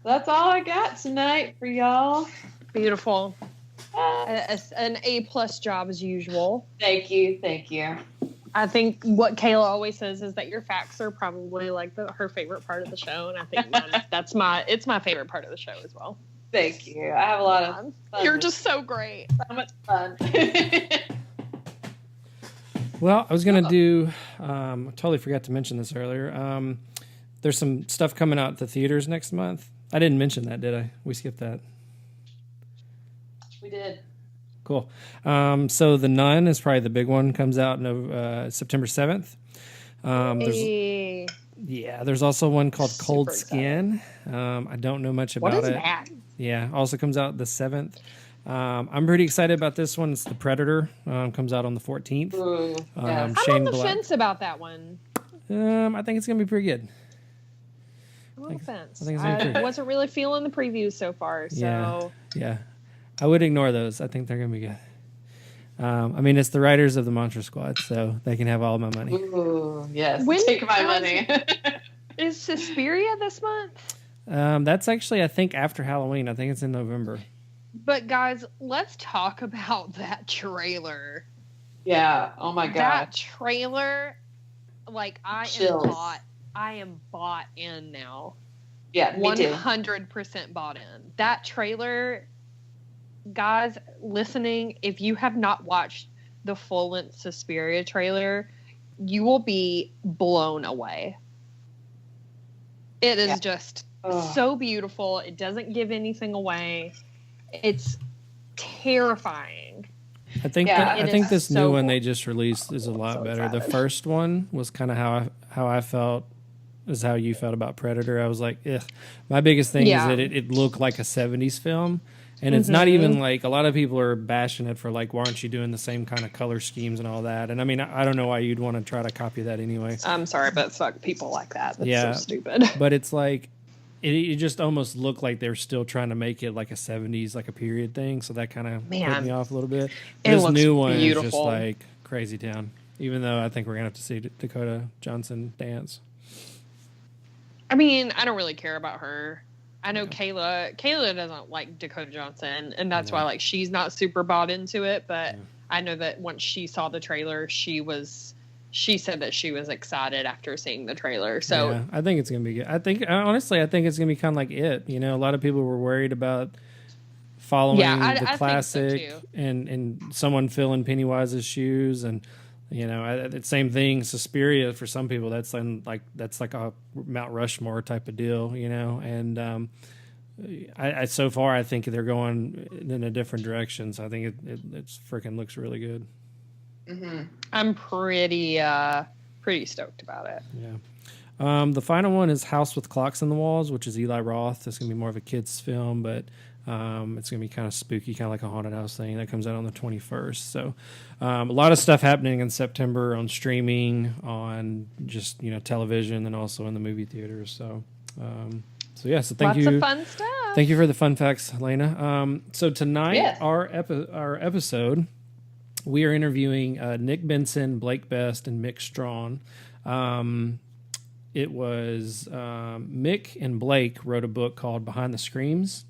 That's all I got tonight for y'all. Beautiful. An A+ job as usual. Thank you. I think what Kayla always says is that your facts are probably like her favorite part of the show, and I think it's my favorite part of the show as well. Thank you. I have a lot of fun. You're just so great. So much fun. Well, I was going to do, I totally forgot to mention this earlier. There's some stuff coming out at the theaters next month. I didn't mention that, did I? We skipped that. We did. Cool. So The Nun is probably the big one. Comes out September 7th. There's also one called Cold Skin. I don't know much about it. What is that? Yeah, also comes out the 7th. I'm pretty excited about this one. It's The Predator. Comes out on the 14th. Ooh, yes. I'm Shane on the Black. fence about that one. I think it's going to be pretty good. I'm on the fence. I think it's gonna be pretty good. Wasn't really feeling the previews so far, so... Yeah. I would ignore those. I think they're going to be good. I mean, it's the writers of the Monster Squad, so they can have all my money. Ooh, yes. When Take my money. Is Suspiria this month? That's actually, I think, after Halloween. I think it's in November. But guys, let's talk about that trailer. Yeah. Oh my god. That trailer, like Chills. I am bought in now. Yeah, me too. 100% bought in. That trailer, guys, listening, if you have not watched the full-length Suspiria trailer, you will be blown away. It is just so beautiful. It doesn't give anything away. It's terrifying. I think this new one they just released is a lot better. excited. The first one was kind of how I felt, is how you felt about Predator. I was like, ugh. My biggest thing is that it looked like a 70s film. And it's not even like, a lot of people are bashing it for like, why aren't you doing the same kind of color schemes and all that? And I mean, I don't know why you'd want to try to copy that anyway. I'm sorry, but fuck people like that. That's so stupid. But it's like, it just almost looked like they were still trying to make it like a 70s, like a period thing. So that kind of put me off a little bit. This new one is just like crazy town. Even though I think we're going to have to see Dakota Johnson dance. I mean, I don't really care about her. I know Kayla doesn't like Dakota Johnson, and that's why like she's not super bought into it. But I know that once she saw the trailer, she said that she was excited after seeing the trailer. So I think it's gonna be good. I think it's gonna be kind of like It. You know, a lot of people were worried about following the classic think so too. and someone filling Pennywise's shoes, and you know, the same thing. Suspiria for some people that's like a Mount Rushmore type of deal. You know, and I so far I think they're going in a different direction. So I think it's freaking looks really good. Mm-hmm. I'm pretty stoked about it. Yeah. The final one is House with Clocks in the Walls, which is Eli Roth. It's going to be more of a kid's film, but it's going to be kind of spooky, kind of like a haunted house thing. That comes out on the 21st. So a lot of stuff happening in September on streaming, on just, you know, television, and also in the movie theaters. So so thank you. Lots of fun stuff. Thank you for the fun facts, Elena. So tonight, our episode, we are interviewing Nick Benson, Blake Best, and Mick Strawn. It was Mick and Blake wrote a book called Behind the Screams,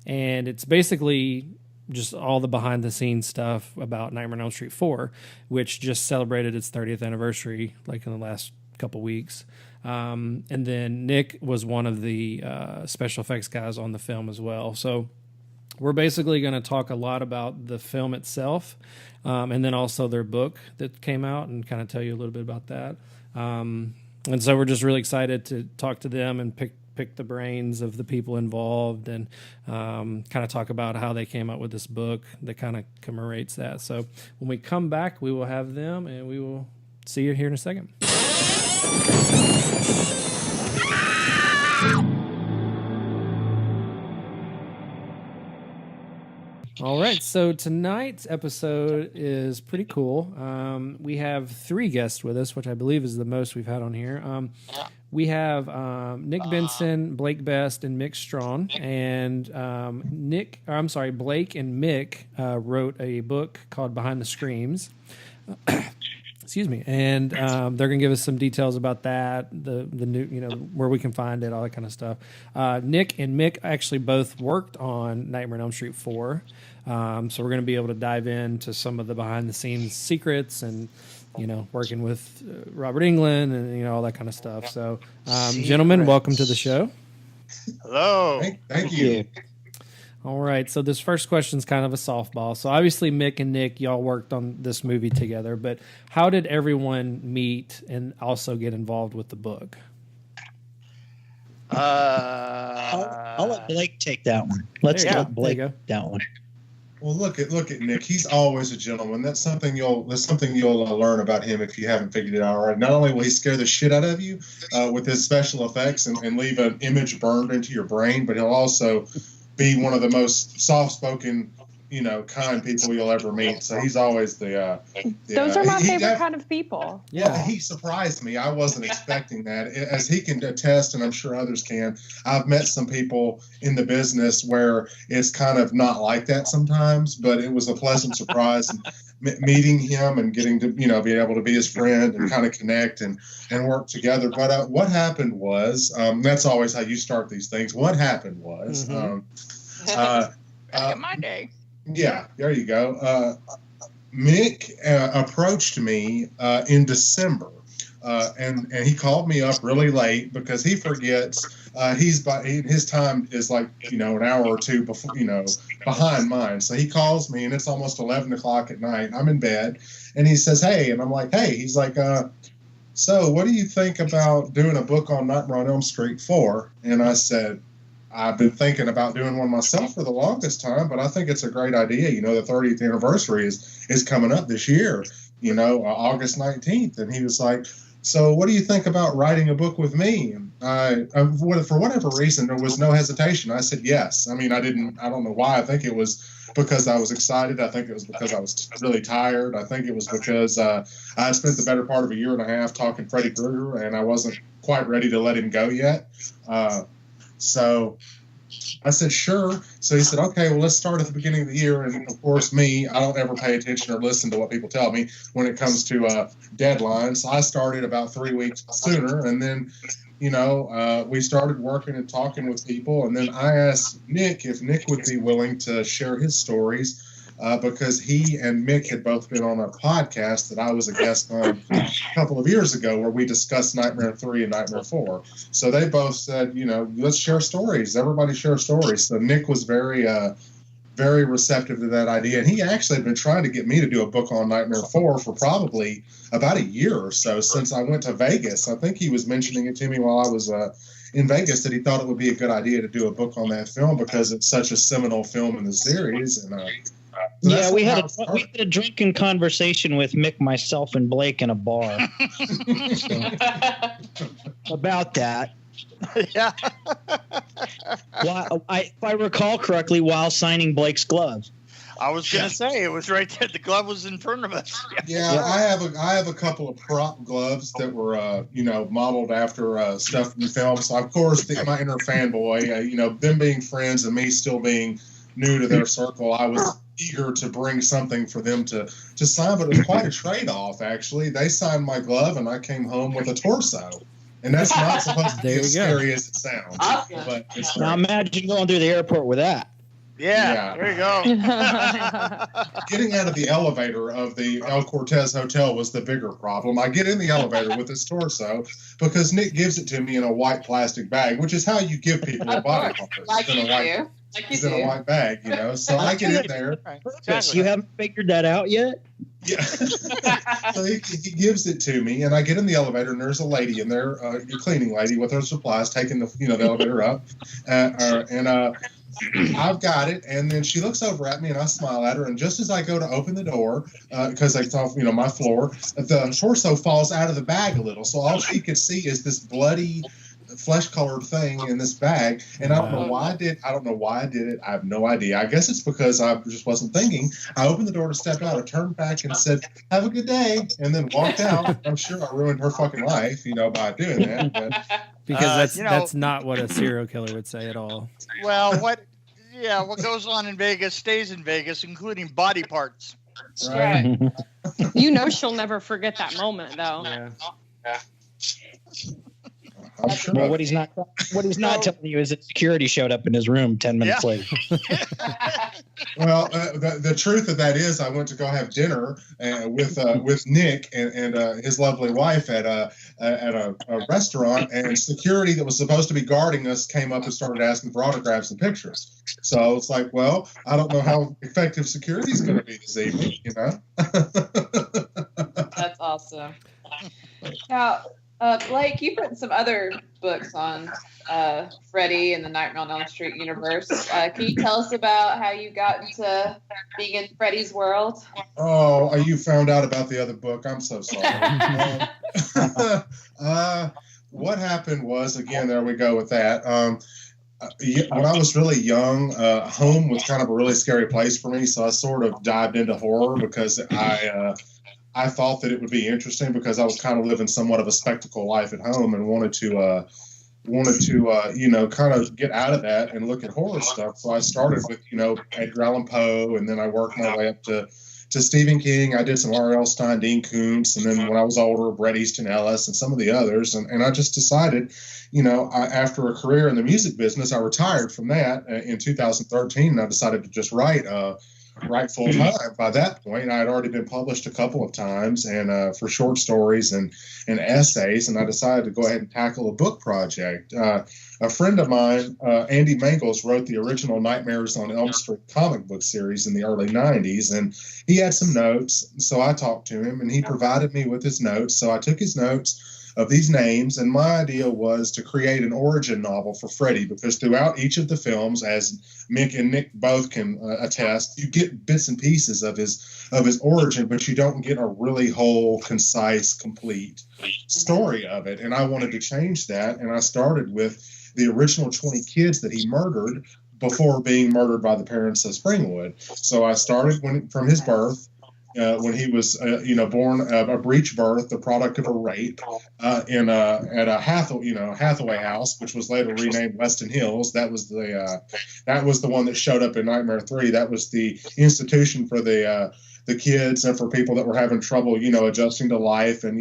and it's basically just all the behind-the-scenes stuff about Nightmare on Elm Street 4, which just celebrated its 30th anniversary like in the last couple weeks. And then Nick was one of the special effects guys on the film as well. So we're basically going to talk a lot about the film itself, and then also their book that came out, and kind of tell you a little bit about that. And so we're just really excited to talk to them and pick the brains of the people involved, and kind of talk about how they came up with this book that kind of commemorates that. So when we come back, we will have them, and we will see you here in a second. All right, so tonight's episode is pretty cool. We have 3 guests with us, which I believe is the most we've had on here. We have Nick Benson, Blake Best, and Mick Strawn. And Blake and Mick wrote a book called Behind the Screams. Excuse me. And they're going to give us some details about that, the new, you know, where we can find it, all that kind of stuff. Nick and Mick actually both worked on Nightmare on Elm Street 4. So we're going to be able to dive into some of the behind-the-scenes secrets and, you know, working with Robert Englund and, you know, all that kind of stuff. So, gentlemen, welcome to the show. Hello. Thank you. All right, so this first question is kind of a softball. So obviously Mick and Nick, y'all worked on this movie together, but how did everyone meet and also get involved with the book? I'll let Blake take that one. Let's let Blake take that one. Well, look at Nick. He's always a gentleman. That's something you'll learn about him if you haven't figured it out already. Not only will he scare the shit out of you with his special effects and leave an image burned into your brain, but he'll also be one of the most soft-spoken, kind people you'll ever meet. So he's always the those are my favorite kind of people. Yeah, he surprised me. I wasn't expecting that. As he can attest, and I'm sure others can, I've met some people in the business where it's kind of not like that sometimes, but it was a pleasant surprise. And meeting him and getting to, be able to be his friend and kind of connect and work together. But what happened was, that's always how you start these things. What happened was, back in my day. Yeah, there you go. Mick approached me in December, and he called me up really late because he forgets his time is like an hour or two before behind mine. So he calls me and it's almost 11 o'clock at night. I'm in bed, and he says, "Hey," and I'm like, "Hey." He's like, "So what do you think about doing a book on Nightmare on Elm Street 4?" And I said, "I've been thinking about doing one myself for the longest time, but I think it's a great idea. The 30th anniversary is coming up this year, August 19th. And he was like, "So what do you think about writing a book with me?" And for whatever reason, there was no hesitation. I said yes. I mean, I don't know why. I think it was because I was excited. I think it was because I was really tired. I think it was because I had spent the better part of a year and a half talking Freddy Krueger, and I wasn't quite ready to let him go yet. So I said, sure. So he said, okay, well, let's start at the beginning of the year. And of course, I don't ever pay attention or listen to what people tell me when it comes to deadlines. I started about 3 weeks sooner. And then, we started working and talking with people. And then I asked Nick if Nick would be willing to share his stories because he and Mick had both been on a podcast that I was a guest on a couple of years ago where we discussed Nightmare 3 and Nightmare 4. So they both said, let's share stories. Everybody share stories. So Nick was very, very receptive to that idea. And he actually had been trying to get me to do a book on Nightmare 4 for probably about a year or so since I went to Vegas. I think he was mentioning it to me while I was in Vegas that he thought it would be a good idea to do a book on that film because it's such a seminal film in the series. And so we had a drunken conversation with Mick, myself, and Blake in a bar about that. Yeah. If I recall correctly, while signing Blake's glove. I was going to say it was right there. The glove was in front of us. Yeah, I have a couple of prop gloves that were modeled after stuff from the film. So of course, my inner fanboy, them being friends and me still being new to their circle, I was eager to bring something for them to sign, but it was quite a trade-off, actually. They signed my glove, and I came home with a torso. And that's not supposed to be as scary as it sounds. But it's now imagine going through the airport with that. Yeah, there you go. Getting out of the elevator of the El Cortez Hotel was the bigger problem. I get in the elevator with this torso because Nick gives it to me in a white plastic bag, which is how you give people a body part. It's in a white bag, So I get in there. Exactly. You haven't figured that out yet? Yeah. So he gives it to me, and I get in the elevator, and there's a lady in there, your cleaning lady with her supplies, taking the elevator up, and I've got it, and then she looks over at me, and I smile at her, and just as I go to open the door, because it's off, my floor, the torso falls out of the bag a little, so all she could see is this bloody, flesh-colored thing in this bag, and I don't know why I did it. I have no idea. I guess it's because I just wasn't thinking. I opened the door to step out. I turned back and said, "Have a good day," and then walked out. I'm sure I ruined her fucking life, by doing that. But, because that's not what a serial killer would say at all. Well, what goes on in Vegas stays in Vegas, including body parts. Right. She'll never forget that moment, though. Yeah. I'm sure. Well, what he's not telling you is that security showed up in his room 10 minutes later. Well, the truth of that is, I went to go have dinner with Nick and his lovely wife at a restaurant, and security that was supposed to be guarding us came up and started asking for autographs and pictures. So I was like, well, I don't know how effective security is going to be this evening, That's awesome. Now, Blake, you've written some other books on Freddy and the Nightmare on Elm Street universe. Can you tell us about how you got into being in Freddy's world? Oh, you found out about the other book. I'm so sorry. What happened was, again, there we go with that. When I was really young, home was kind of a really scary place for me, so I sort of dived into horror because I thought that it would be interesting because I was kind of living somewhat of a spectacle life at home and wanted to kind of get out of that and look at horror stuff. So I started with, Edgar Allan Poe, and then I worked my way up to Stephen King. I did some R.L. Stein, Dean Koontz, and then when I was older, Bret Easton Ellis and some of the others. And I just decided, after a career in the music business, I retired from that in 2013, and I decided to just write full time. By that point, I had already been published a couple of times, and for short stories and essays, and I decided to go ahead and tackle a book project. A friend of mine, Andy Mangels, wrote the original Nightmares on Elm Street comic book series in the early 90s, and he had some notes, so I talked to him, and he provided me with his notes. So I took his notes of these names, and my idea was to create an origin novel for Freddy, because throughout each of the films, as Mick and Nick both can attest, you get bits and pieces of his origin, but you don't get a really whole, concise, complete story of it. And I wanted to change that, and I started with the original 20 kids that he murdered before being murdered by the parents of Springwood. So I started from his birth, when he was, born a breech birth, the product of a rape, at a Hathaway house, which was later renamed Weston Hills. That was the one that showed up in Nightmare 3. That was the institution for the kids and for people that were having trouble, adjusting to life and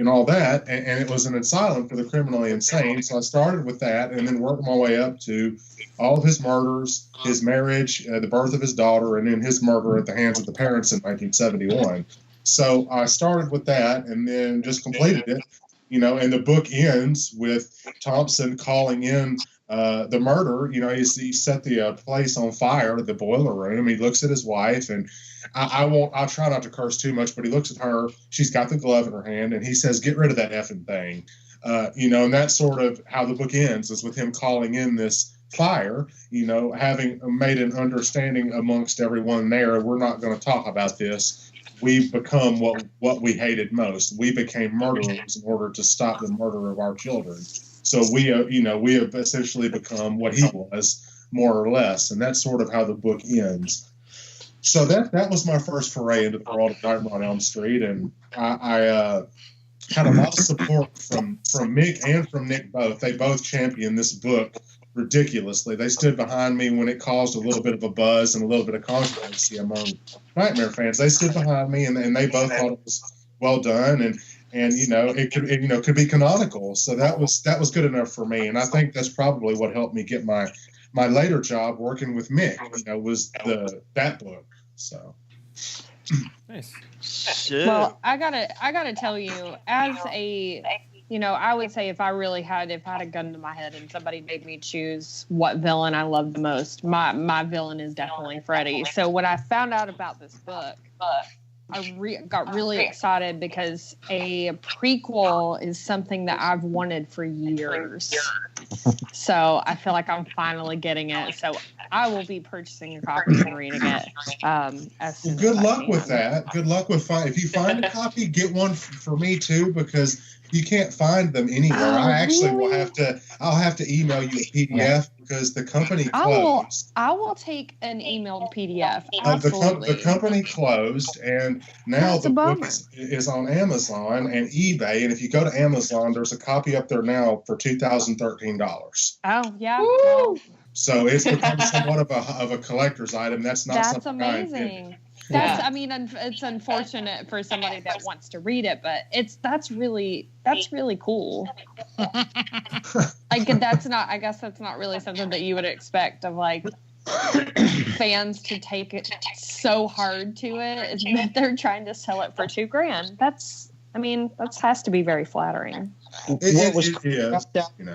all that. And it was an asylum for the criminally insane. So I started with that and then worked my way up to all of his murders, his marriage, the birth of his daughter, and then his murder at the hands of the parents in 1971. So I started with that and then just completed it, and the book ends with Thompson calling in the murder. He set the place on fire, the boiler room. He looks at his wife, and I'll try not to curse too much, but he looks at her. She's got the glove in her hand, and he says, "Get rid of that effing thing." And that's sort of how the book ends, is with him calling in this fire, having made an understanding amongst everyone there. We're not going to talk about this. We've become what we hated most. We became murderers in order to stop the murder of our children. So we have essentially become what he was, more or less. And that's sort of how the book ends. So that was my first foray into the world of Nightmare on Elm Street. And I had a lot of support from Mick and from Nick both. They both championed this book ridiculously. They stood behind me when it caused a little bit of a buzz and a little bit of controversy among Nightmare fans. They stood behind me, and they both thought it was well done, and it could be canonical. So that was good enough for me, and I think that's probably what helped me get my later job working with Mick. Was that book. So Nice. Well, I gotta tell you, as a I would say if I had a gun to my head and somebody made me choose what villain I love the most, my villain is definitely Freddy. So when I found out about this book, I got really excited because a prequel is something that I've wanted for years. So I feel like I'm finally getting it. So I will be purchasing a copy and reading it. Good luck with that. Good luck with if you find a copy, get one for me too, because you can't find them anywhere. I actually I'll have to email you a PDF because the company closed. I will take an emailed PDF. Absolutely. The company closed, and now the book is on Amazon and eBay. And if you go to Amazon, there's a copy up there now for $2,013. Oh yeah. Woo! So it's become somewhat of a collector's item. That's something amazing. It's unfortunate for somebody that wants to read it, but that's really cool. I guess that's not really something that you would expect of like fans to take it so hard to it. Is that they're trying to sell it for $2,000. That has to be very flattering.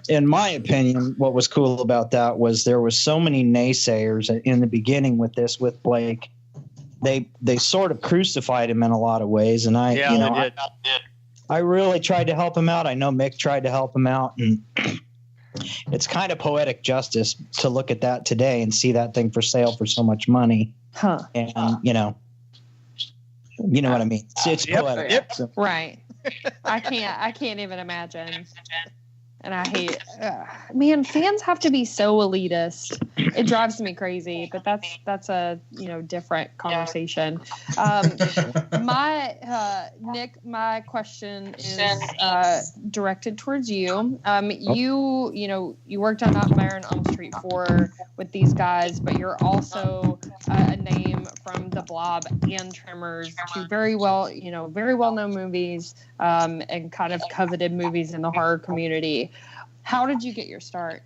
In my opinion, what was cool about that was there was so many naysayers in the beginning with Blake. They sort of crucified him in a lot of ways, and I I really tried to help him out. I know Mick tried to help him out, and it's kind of poetic justice to look at that today and see that thing for sale for so much money. Huh. And you know what I mean. It's poetic. Yep. So. Right. I can't even imagine. And I hate man, fans have to be so elitist. It drives me crazy, but that's a different conversation. Nick, my question is directed towards you. You worked on Nightmare on Elm Street 4 with these guys, but you're also a name from The Blob and Tremors, two very well known movies, and kind of coveted movies in the horror community. How did you get your start?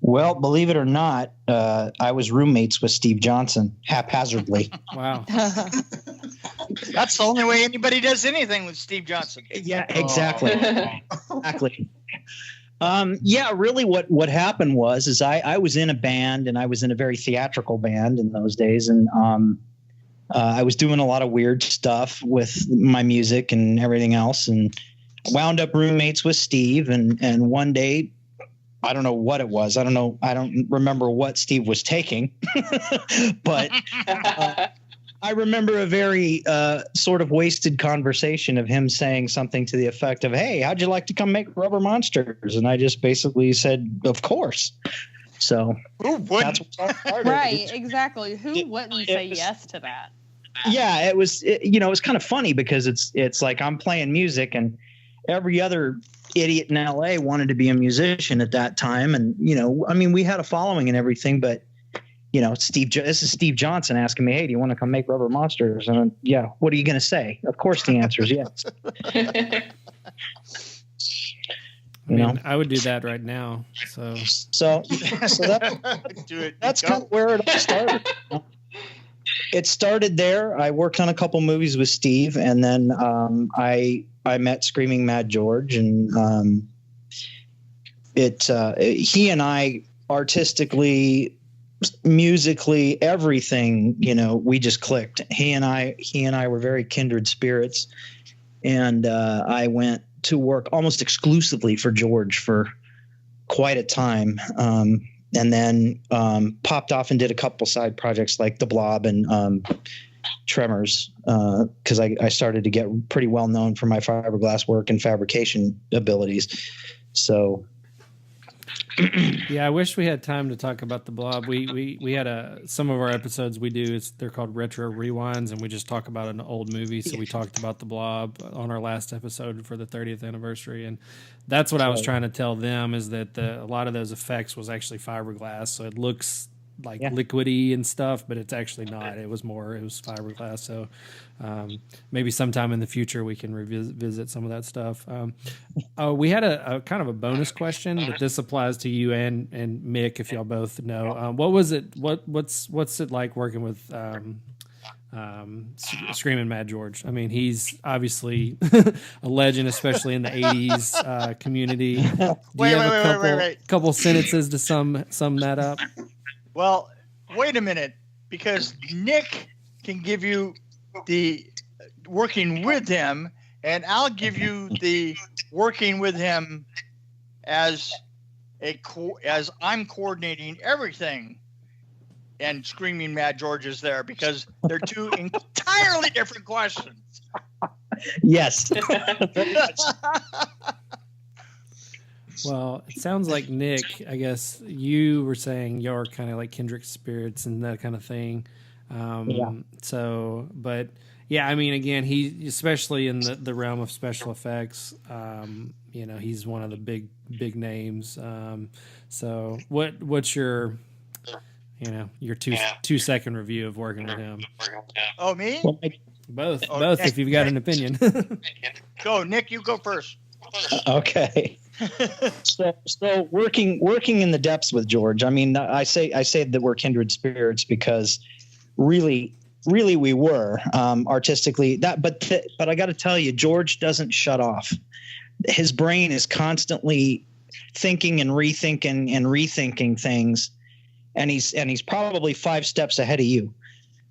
Well, believe it or not, I was roommates with Steve Johnson haphazardly. Wow. That's the only way anybody does anything with Steve Johnson. Yeah, exactly. Exactly. Really what happened was I was in a band, and I was in a very theatrical band in those days. And I was doing a lot of weird stuff with my music and everything else, and wound up roommates with Steve. And one day, I don't know what it was. I don't remember what Steve was taking, but I remember a very sort of wasted conversation of him saying something to the effect of, "Hey, how'd you like to come make Rubber Monsters?" And I just basically said, "Of course." So that's what started. Right, exactly. Who wouldn't say yes to that? Yeah, it was kind of funny because it's like I'm playing music, and every other idiot in LA wanted to be a musician at that time. And, we had a following and everything, but, this is Steve Johnson asking me, "Hey, do you want to come make Rubber Monsters?" And yeah, what are you going to say? Of course the answer is yes. I would do that right now. So that's kind of where it all started. It started there. I worked on a couple movies with Steve, and then I met Screaming Mad George, and he and I artistically, musically, everything, we just clicked. He and I were very kindred spirits, and I went to work almost exclusively for George for quite a time. And then popped off and did a couple side projects like The Blob and Tremors, because I started to get pretty well known for my fiberglass work and fabrication abilities. So, yeah, I wish we had time to talk about The Blob. We had some of our episodes we do. They're called Retro Rewinds, and we just talk about an old movie. So we talked about The Blob on our last episode for the 30th anniversary, and that's what I was trying to tell them, is that a lot of those effects was actually fiberglass, so it looks like liquidy and stuff, but it's actually not. It was fiberglass. So maybe sometime in the future we can revisit some of that stuff. We had a kind of a bonus question, but this applies to you and Mick, if y'all both know. What was it? What's it like working with Screaming Mad George? I mean, he's obviously a legend, especially in the 80s community. Do you have a couple sentences to sum that up? Well, wait a minute, because Nick can give you the working with him, and I'll give you the working with him as I'm coordinating everything, and Screaming Mad George is there, because they're two entirely different questions. Yes. Well, it sounds like, Nick, I guess you were saying you're kind of like kindred spirits and that kind of thing. So, but yeah, I mean, again, he, especially in the realm of special effects, he's one of the big names. So what's your 2-second review of working with him? Oh, me? Both, if you've got an opinion. Go, Nick, you go first. Okay. So working in the depths with George. I mean, I say that we're kindred spirits because really we were artistically that. But I got to tell you, George doesn't shut off. His brain is constantly thinking and rethinking things, and he's probably 5 steps ahead of you.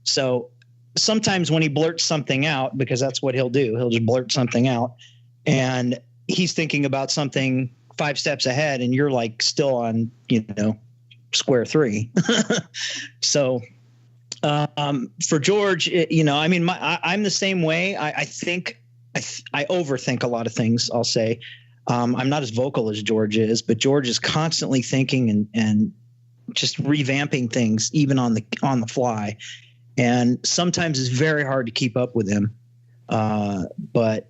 So sometimes when he blurts something out, because that's what he'll do, he'll just blurt something out, and he's thinking about something 5 steps ahead, and you're like still on, square 3. So for George, I mean, I'm the same way. I think I overthink a lot of things, I'll say. I'm not as vocal as George is, but George is constantly thinking and just revamping things, even on the fly. And sometimes it's very hard to keep up with him. But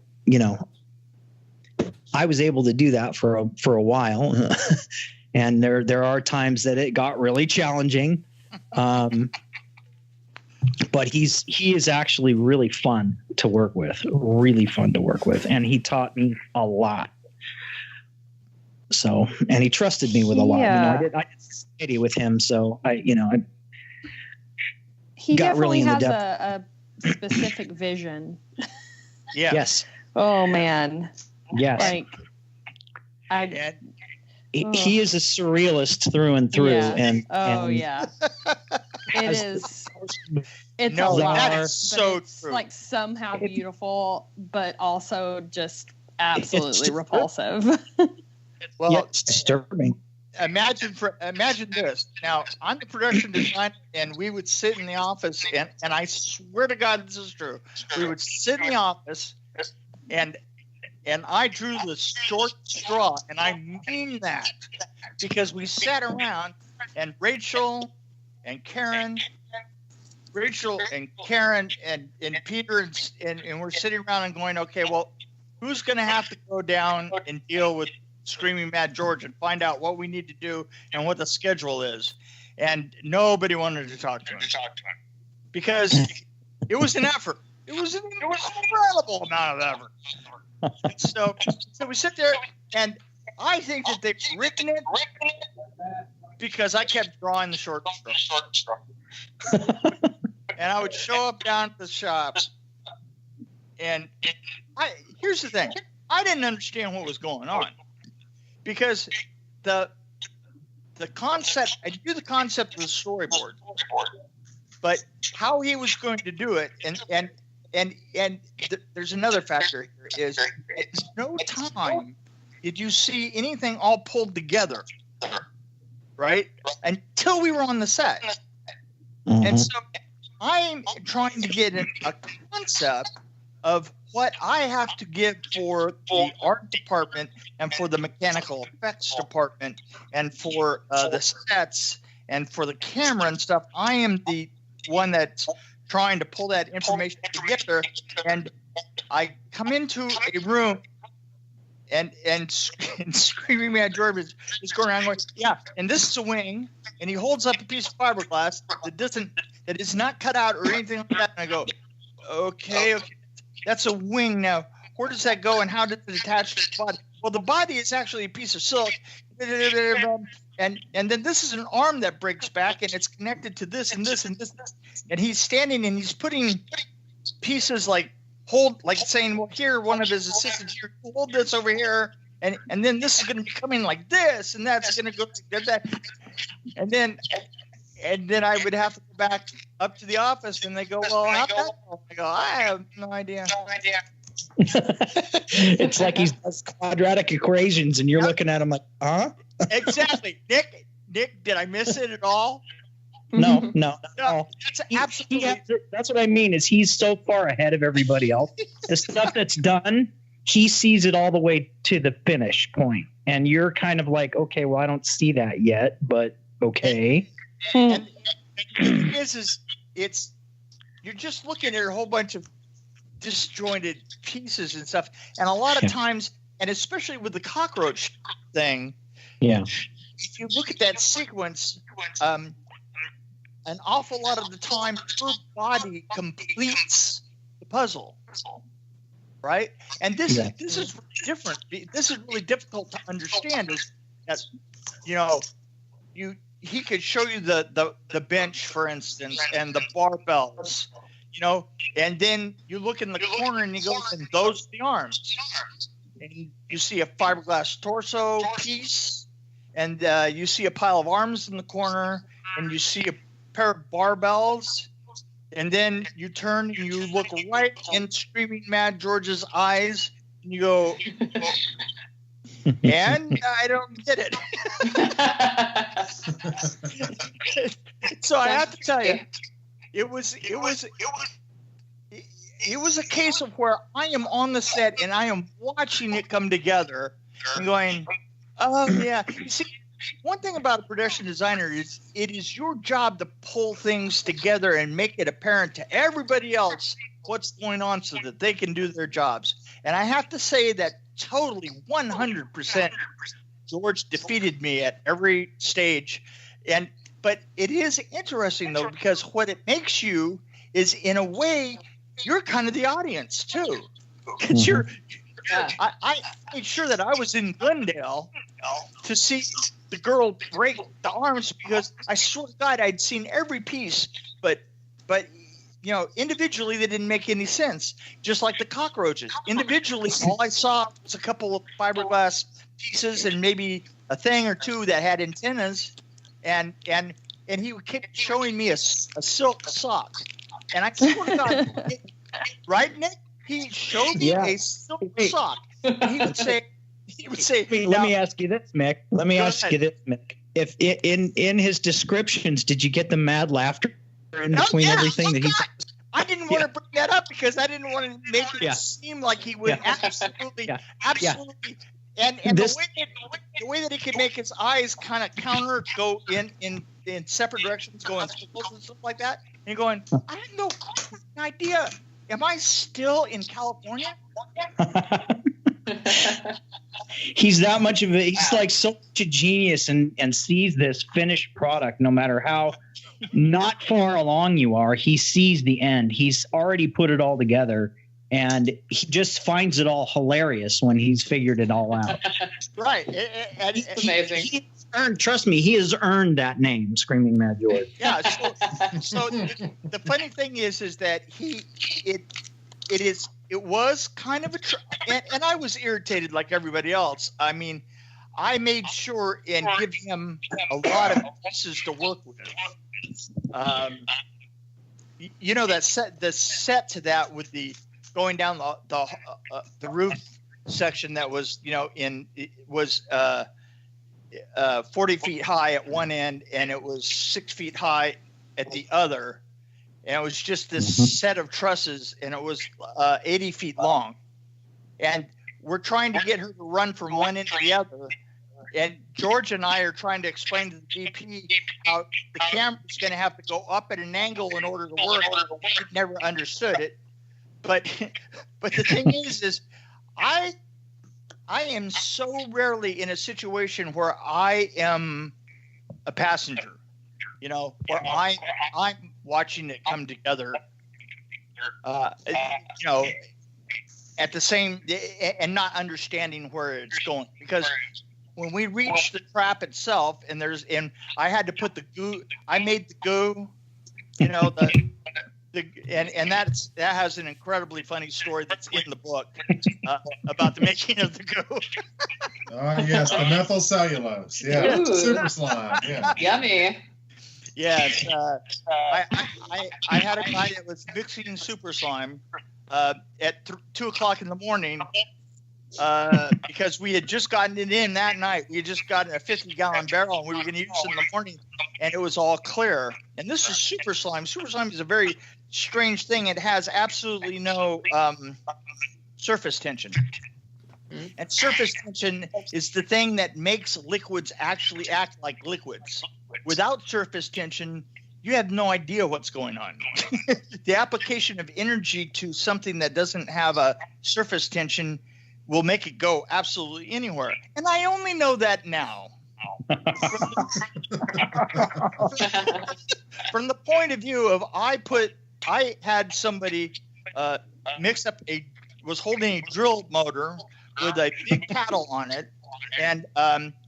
I was able to do that for a while. And there are times that it got really challenging. But he is actually really fun to work with, and he taught me a lot. So, and he trusted me with a lot. I did society with him, so he got really in the has depth. a specific vision. Yeah. Yes. Oh man. Yes. He is a surrealist through and through. Yeah. And it is. It's No, a lot. that is so it's true. like somehow beautiful, but also just absolutely repulsive. Well, yeah, it's disturbing. Imagine this. Now, I'm the production designer, and we would sit in the office, and I swear to God this is true. We would sit in the office, and I drew the short straw, and I mean that, because we sat around, and Rachel and Karen and Peter and we're sitting around and going, okay, well, who's going to have to go down and deal with Screaming Mad George and find out what we need to do and what the schedule is? And nobody wanted to talk to him because it was an effort. It was an incredible amount of effort. So we sit there, and I think that they've written it because I kept drawing the short straw. And I would show up down at the shop, and here's the thing. I didn't understand what was going on because the concept, I knew the concept of the storyboard, but how he was going to do it, and there's another factor here is at no time did you see anything all pulled together, right? Until we were on the set. Mm-hmm. And so I'm trying to get a concept of what I have to give for the art department and for the mechanical effects department and for the sets and for the camera and stuff. I am the one that's trying to pull that information together. And I come into a room and Screaming Mad George is going around going, yeah, and this is a wing, and he holds up a piece of fiberglass that is not cut out or anything like that. And I go, okay, that's a wing now. Where does that go, and how does it attach to the body? Well, the body is actually a piece of silk, and then this is an arm that breaks back, and it's connected to this and this and this. And he's standing and he's putting pieces like saying, well, here, one of his assistants here, hold this over here, and then this is going to be coming like this, and that's going to go like that. And then I would have to go back up to the office, and they go, well, how'd that go? I go, I have no idea. It's like he does quadratic equations, and you're looking at him like, huh? Exactly. Nick, did I miss it at all? No. That's absolutely. That's what I mean. Is he's so far ahead of everybody else. The stuff that's done, he sees it all the way to the finish point, and you're kind of like, okay, well, I don't see that yet, but okay. And the thing is it's you're just looking at a whole bunch of disjointed pieces and stuff, and a lot of times, and especially with the cockroach thing, if you look at that sequence, an awful lot of the time her body completes the puzzle, right? And this is really different. This is really difficult to understand. Is that he could show you the bench, for instance, and the barbells, and then you look in the corner and you go, and those are the arms, and you see a fiberglass torso piece, and you see a pile of arms in the corner, and you see a pair of barbells, and then you turn and you look right in Screaming Mad George's eyes, and you go, and I don't get it. So I have to tell you, it was a case of where I am on the set and I am watching it come together and going, oh yeah. You see, one thing about a production designer is it is your job to pull things together and make it apparent to everybody else what's going on so that they can do their jobs. And I have to say that totally 100% George defeated me at every stage. But it is interesting though, because what it makes you is, in a way, you're kind of the audience too. Because I made sure that I was in Glendale to see the girl break the arms, because I swear to God I'd seen every piece, but individually they didn't make any sense. Just like the cockroaches, individually all I saw was a couple of fiberglass pieces and maybe a thing or two that had antennas, and he would keep showing me a silk sock, and I swear to God, right, Nick? He showed me a silk sock. And he would say, Let me ask you this, Mick. If in his descriptions, did you get the mad laughter in between everything that he? I didn't want to bring that up because I didn't want to make it seem like he would absolutely. And the way that he could make his eyes kind of go in separate directions, go in circles and stuff like that, and you're going, I have no idea. Am I still in California? He's that much of he's like so much a genius and sees this finished product, no matter how not far along you are. He sees the end. He's already put it all together, and he just finds it all hilarious when he's figured it all out. Right. It's amazing. Trust me, he has earned that name, Screaming Mad George. Yeah. So the funny thing is that it was kind of and I was irritated like everybody else. I mean, I made sure and give him a lot of pieces to work with. The set to that with the going down the roof section that was 40 feet high at one end, and it was 6 feet high at the other. And it was just this set of trusses, and it was 80 feet long. And we're trying to get her to run from one end to the other. And George and I are trying to explain to the DP how the camera's going to have to go up at an angle in order to work. He never understood it. But the thing is I am so rarely in a situation where I am a passenger, where I'm watching it come together, at the same, and not understanding where it's going. Because when we reach the trap itself, and I had to put the goo, I made the goo, and that has an incredibly funny story that's in the book about the making of the goo. Yes, the methyl cellulose. Yeah, super slime. Yeah, yummy. Yes, I had a guy that was mixing super slime at 2 o'clock in the morning because we had just gotten it in that night. We had just gotten a 50-gallon barrel, and we were going to use it in the morning, and it was all clear. And this is super slime. Super slime is a very strange thing. It has absolutely no surface tension. And surface tension is the thing that makes liquids actually act like liquids. Without surface tension, you have no idea what's going on. The application of energy to something that doesn't have a surface tension will make it go absolutely anywhere. And I only know that now. From the point of view of I had somebody was holding a drill motor with a big paddle on it, and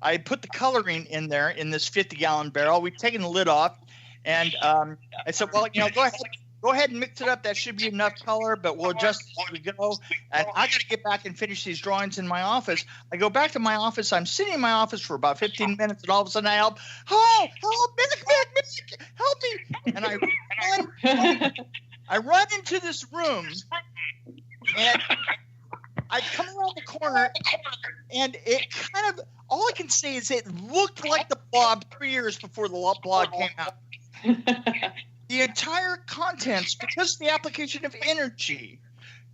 I put the coloring in there in this 50-gallon barrel. We'd taken the lid off, and I said, well, go ahead and mix it up. That should be enough color, but we'll adjust as we go. And I got to get back and finish these drawings in my office. I go back to my office. I'm sitting in my office for about 15 minutes, and all of a sudden I yell, Mick, help me. And I run I run into this room, and I come around the corner, and it kind of, all I can say is it looked like the Blob 3 years before the Blob came out. The entire contents, because of the application of energy,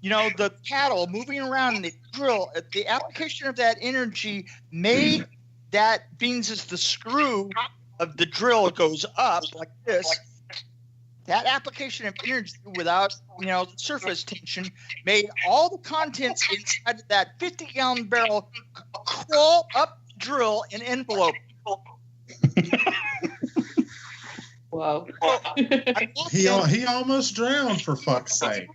the paddle moving around and the drill, the application of that energy made that, beans as the screw of the drill goes up like this. That application of energy without, surface tension made all the contents inside of that 50-gallon barrel crawl up the drill and envelope. Whoa. He almost drowned, for fuck's sake.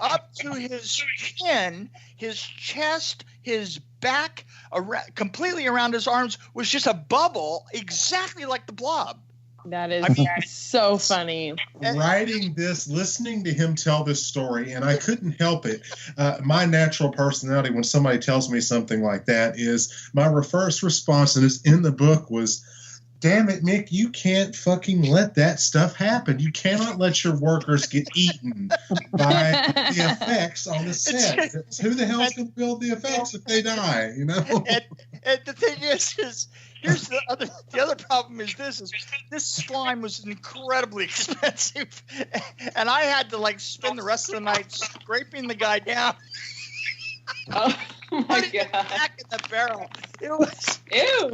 Up to his chin, his chest, his back, completely around his arms was just a bubble, exactly like the Blob. That is so funny. Writing this, listening to him tell this story, and I couldn't help it. My natural personality, when somebody tells me something like that, is my first response, and it's in the book, was, damn it, Mick, you can't fucking let that stuff happen. You cannot let your workers get eaten by the effects on the set. Who the hell's going to build the effects if they die, And the thing is here's the other problem is this slime was incredibly expensive, and I had to spend the rest of the night scraping the guy down. Oh my god! Back in the barrel. It was ew.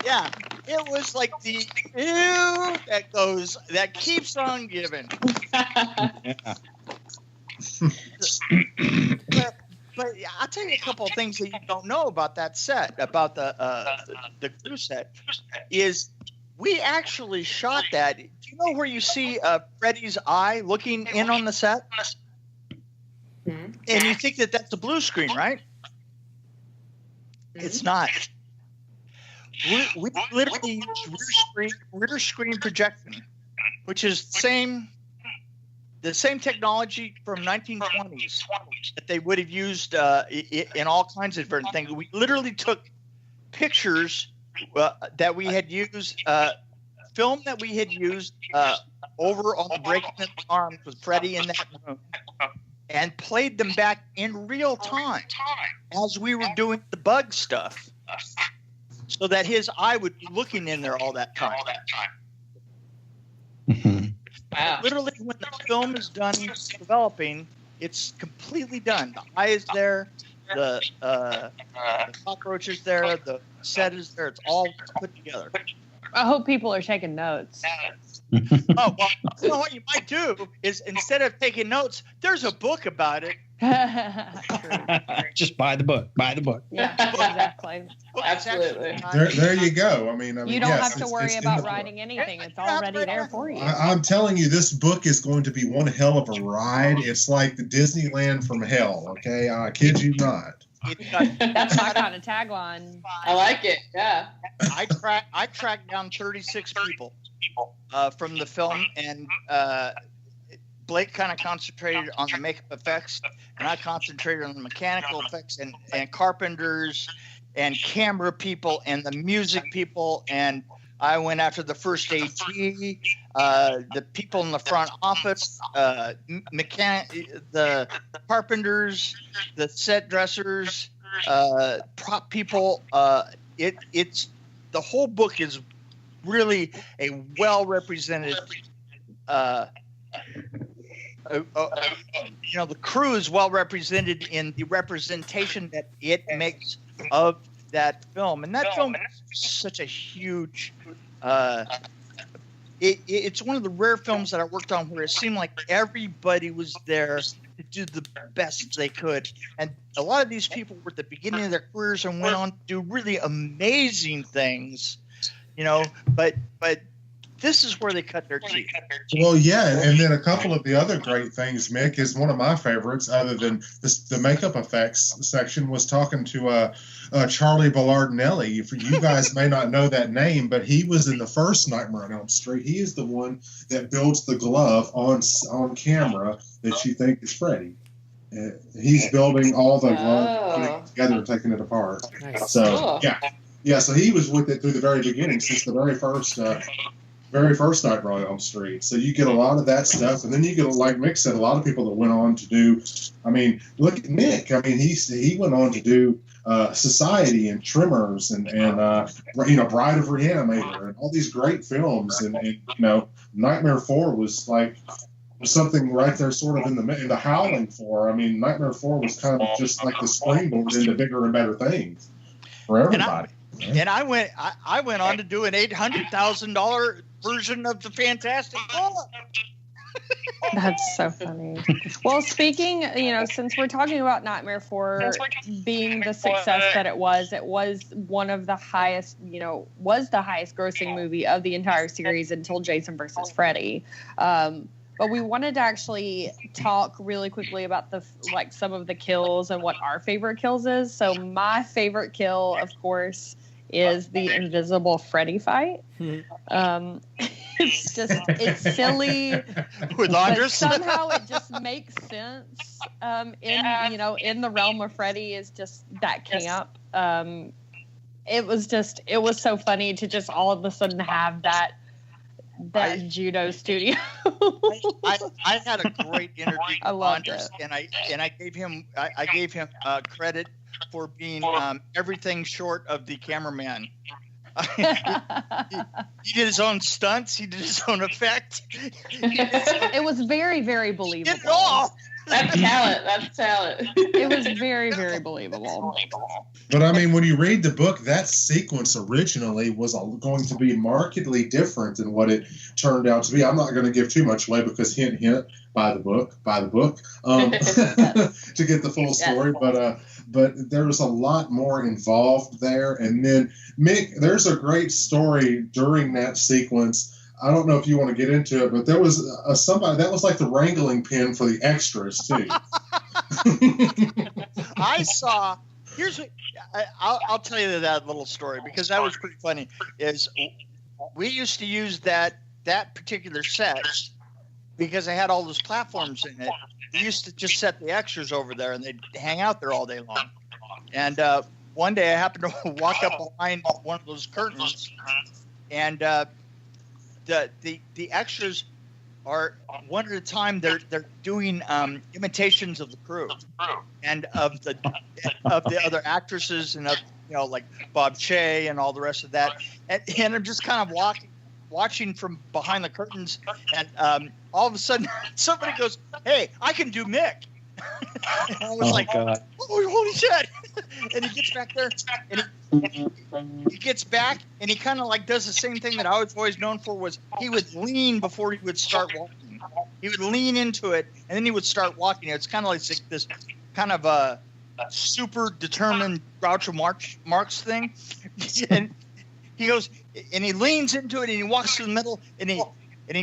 Yeah, it was like the ew that keeps on giving. But I'll tell you a couple of things that you don't know about that set, about the crew set, is we actually shot that. Do you know where you see Freddy's eye looking in on the set? Mm-hmm. And you think that that's a blue screen, right? Mm-hmm. It's not. We literally use rear screen projection, which is the same technology from 1920s that they would have used in all kinds of different things. We literally took pictures that we had used, film that we had used over on the Breaking of the Arms with Freddy in that room, and played them back in real time as we were doing the bug stuff, so that his eye would be looking in there all that time. Mm-hmm. Wow. Literally, when the film is done developing, it's completely done. The eye is there, the cockroach is there, the set is there. It's all put together. I hope people are taking notes. Oh, well, you know what you might do is, instead of taking notes, there's a book about it. Just buy the book. Buy the book. Yeah, exactly. Absolutely. There you go. I mean, You don't yes, have to it's worry in about the writing book. anything. It's already there for you. I'm telling you, this book is going to be one hell of a ride. It's like the Disneyland from hell, okay? I kid you not. That's my kind of tagline. I like it. Yeah. I tracked down 36 people from the film, and Blake kind of concentrated on the makeup effects, and I concentrated on the mechanical effects and carpenters and camera people and the music people, and I went after the first AG, the people in the front office, the carpenters, the set dressers, prop people. It's the whole book is really a well-represented. The crew is well represented in the representation that it makes of that film, and that film is such a huge. It's one of the rare films that I worked on where it seemed like everybody was there to do the best they could, and a lot of these people were at the beginning of their careers and went on to do really amazing things, But this is where they cut their teeth. Well, yeah, and then a couple of the other great things, Mick, is one of my favorites, other than the makeup effects section, was talking to Charlie Ballardinelli. You guys may not know that name, but he was in the first Nightmare on Elm Street. He is the one that builds the glove on camera that you think is Freddy. He's building all the glove, putting it together and taking it apart. Nice. So, yeah. So he was with it through the very beginning, since the very first very first Nightmare on Elm Street. So you get a lot of that stuff, and then you get, like Mick said, a lot of people that went on to do. I mean, look at Nick. I mean, he went on to do Society and Tremors and Bride of Reanimator and all these great films, and Nightmare 4 was like something right there, sort of in the Howling 4. I mean, Nightmare 4 was kind of just like the springboard into bigger and better things for everybody. And I went on to do an $800,000 version of the Fantastic Four. That's so funny. Well, speaking, since we're talking about Nightmare 4 being the success that it was one of the highest, was the highest grossing movie of the entire series until Jason versus Freddy. But we wanted to actually talk really quickly about some of the kills and what our favorite kills is. So my favorite kill, of course, is the invisible Freddy fight. It's silly, but somehow it just makes sense. In the realm of Freddy is just that camp. It was so funny to just all of a sudden have that judo studio. I had a great interview with Andres, and I gave him credit for being everything short of the cameraman. He did his own stunts. He did his own effect. It was very, very believable. Did it all. That's talent. It was very, very believable. But I mean, when you read the book, that sequence originally was going to be markedly different than what it turned out to be. I'm not going to give too much away because hint, buy the book, to get the full story. But there was a lot more involved there. And then Mick, there's a great story during that sequence. I don't know if you want to get into it, but there was somebody that was like the wrangling pin for the extras too. I saw. Here's what I'll tell you that little story because that was pretty funny. Is we used to use that particular set because I had all those platforms in it. We used to just set the extras over there and they'd hang out there all day long. And one day I happened to walk up behind one of those curtains, and the extras are one at a time. They're doing imitations of the crew and of the other actresses and of like Bob Che and all the rest of that. And I'm just kind of watching from behind the curtains, and all of a sudden somebody goes, "Hey, I can do Mick." And I was God. Holy shit! And he gets back there, and he gets back, and he kind of like does the same thing that I was always known for. Was he would lean before he would start walking. He would lean into it, and then he would start walking. It's kind of like this kind of a super determined Groucho Marx thing. And he goes, and he leans into it, and he walks through the middle, and he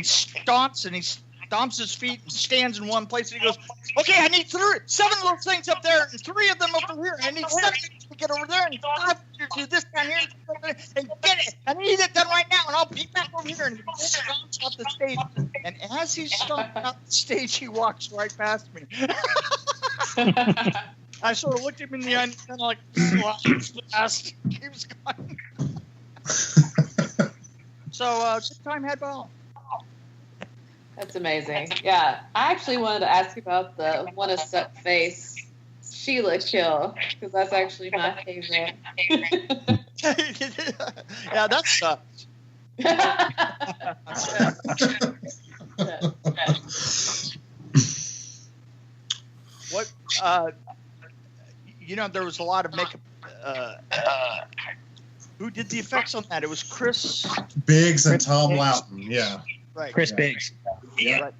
stomps, and he stomps his feet and stands in one place, and he goes, "Okay, I need 7 of those things up there, and 3 of them over here. I need 7 to get over there, and 5 to do this down here, and get it. I need it done right now, and I'll be back over here." And he stomps off the stage, and as he's stomping off the stage, he walks right past me. I sort of looked him in the eye, and kind of like fast, keeps going. So, good time had ball. That's amazing. Yeah, I actually wanted to ask about the one step face Sheila kill because that's actually my favorite. Yeah, that sucks. What? There was a lot of makeup. Who did the effects on that? It was Chris Biggs and Tom Loughton. Yeah. Right. Chris Biggs. Yeah.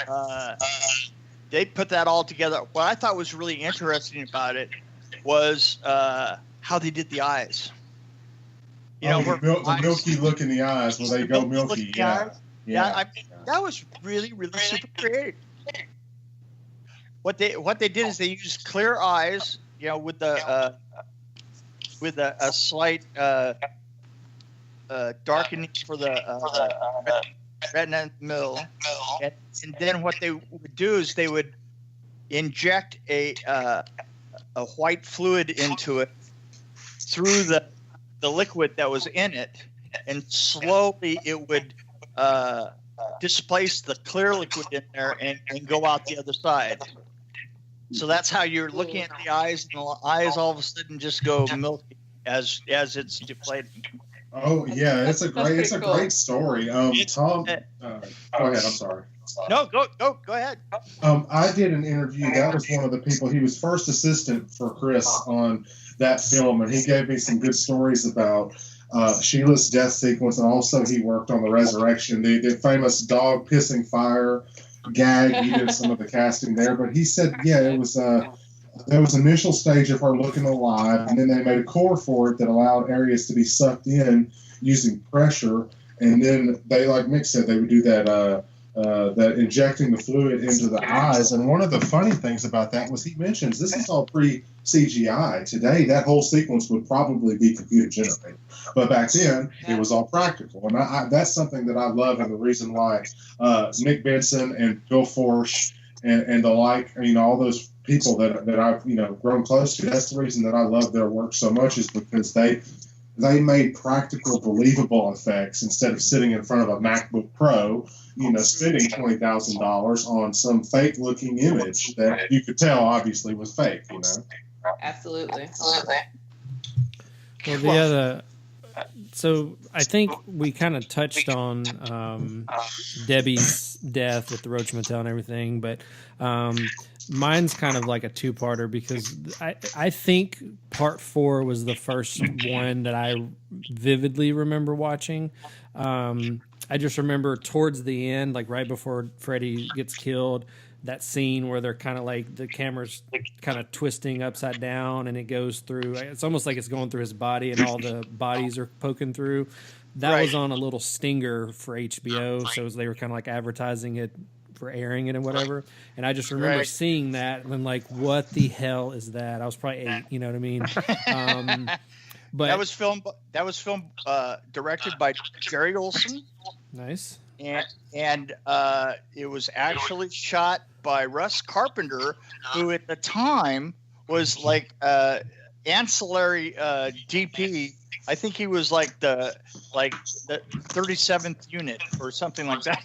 Right. They put that all together. What I thought was really interesting about it was how they did the eyes. The milky look in the eyes when they go milky. Yeah. That was really, really super creative. What they did is they used clear eyes, with a slight darkening for the retina mill, and then what they would do is they would inject a white fluid into it through the liquid that was in it, and slowly it would displace the clear liquid in there and go out the other side. So that's how you're looking at the eyes, and the eyes all of a sudden just go milky as it's deflating. Oh yeah, it's a cool. great story. Tom, go ahead. I'm sorry. No, go ahead. I did an interview. That was one of the people. He was first assistant for Chris on that film, and he gave me some good stories about Sheila's death sequence, and also he worked on the resurrection, the famous dog pissing fire gag. He did some of the casting there, but he said, yeah, it was there was initial stage of her looking alive, and then they made a core for it that allowed areas to be sucked in using pressure, and then they, like Mick said, they would do that injecting the fluid into the eyes. And one of the funny things about that was he mentions this is all pre-CGI. Today, that whole sequence would probably be computer generated, but back then it was all practical. And that's something that I love, and the reason why Nick Benson and Bill Forsh and the like, all those people that I've grown close to. That's the reason that I love their work so much, is because they made practical, believable effects instead of sitting in front of a MacBook Pro, spending $20,000 on some fake-looking image that you could tell obviously was fake. Absolutely. Well, so I think we kind of touched on Debbie's death with the Roach Motel and everything, but mine's kind of like a two-parter, because I think part 4 was the first one that I vividly remember watching. I just remember towards the end, like right before Freddy gets killed, that scene where they're kind of like the camera's kind of twisting upside down and it goes through. It's almost like it's going through his body and all the bodies are poking through. That was on a little stinger for HBO, so they were kind of like advertising it for airing it and whatever. And I just remember seeing that and then like, what the hell is that? I was probably 8, you know what I mean? But that was filmed directed by Jerry Olson. Nice. And it was actually shot by Russ Carpenter, who at the time was like ancillary DP. I think he was like the 37th unit or something like that.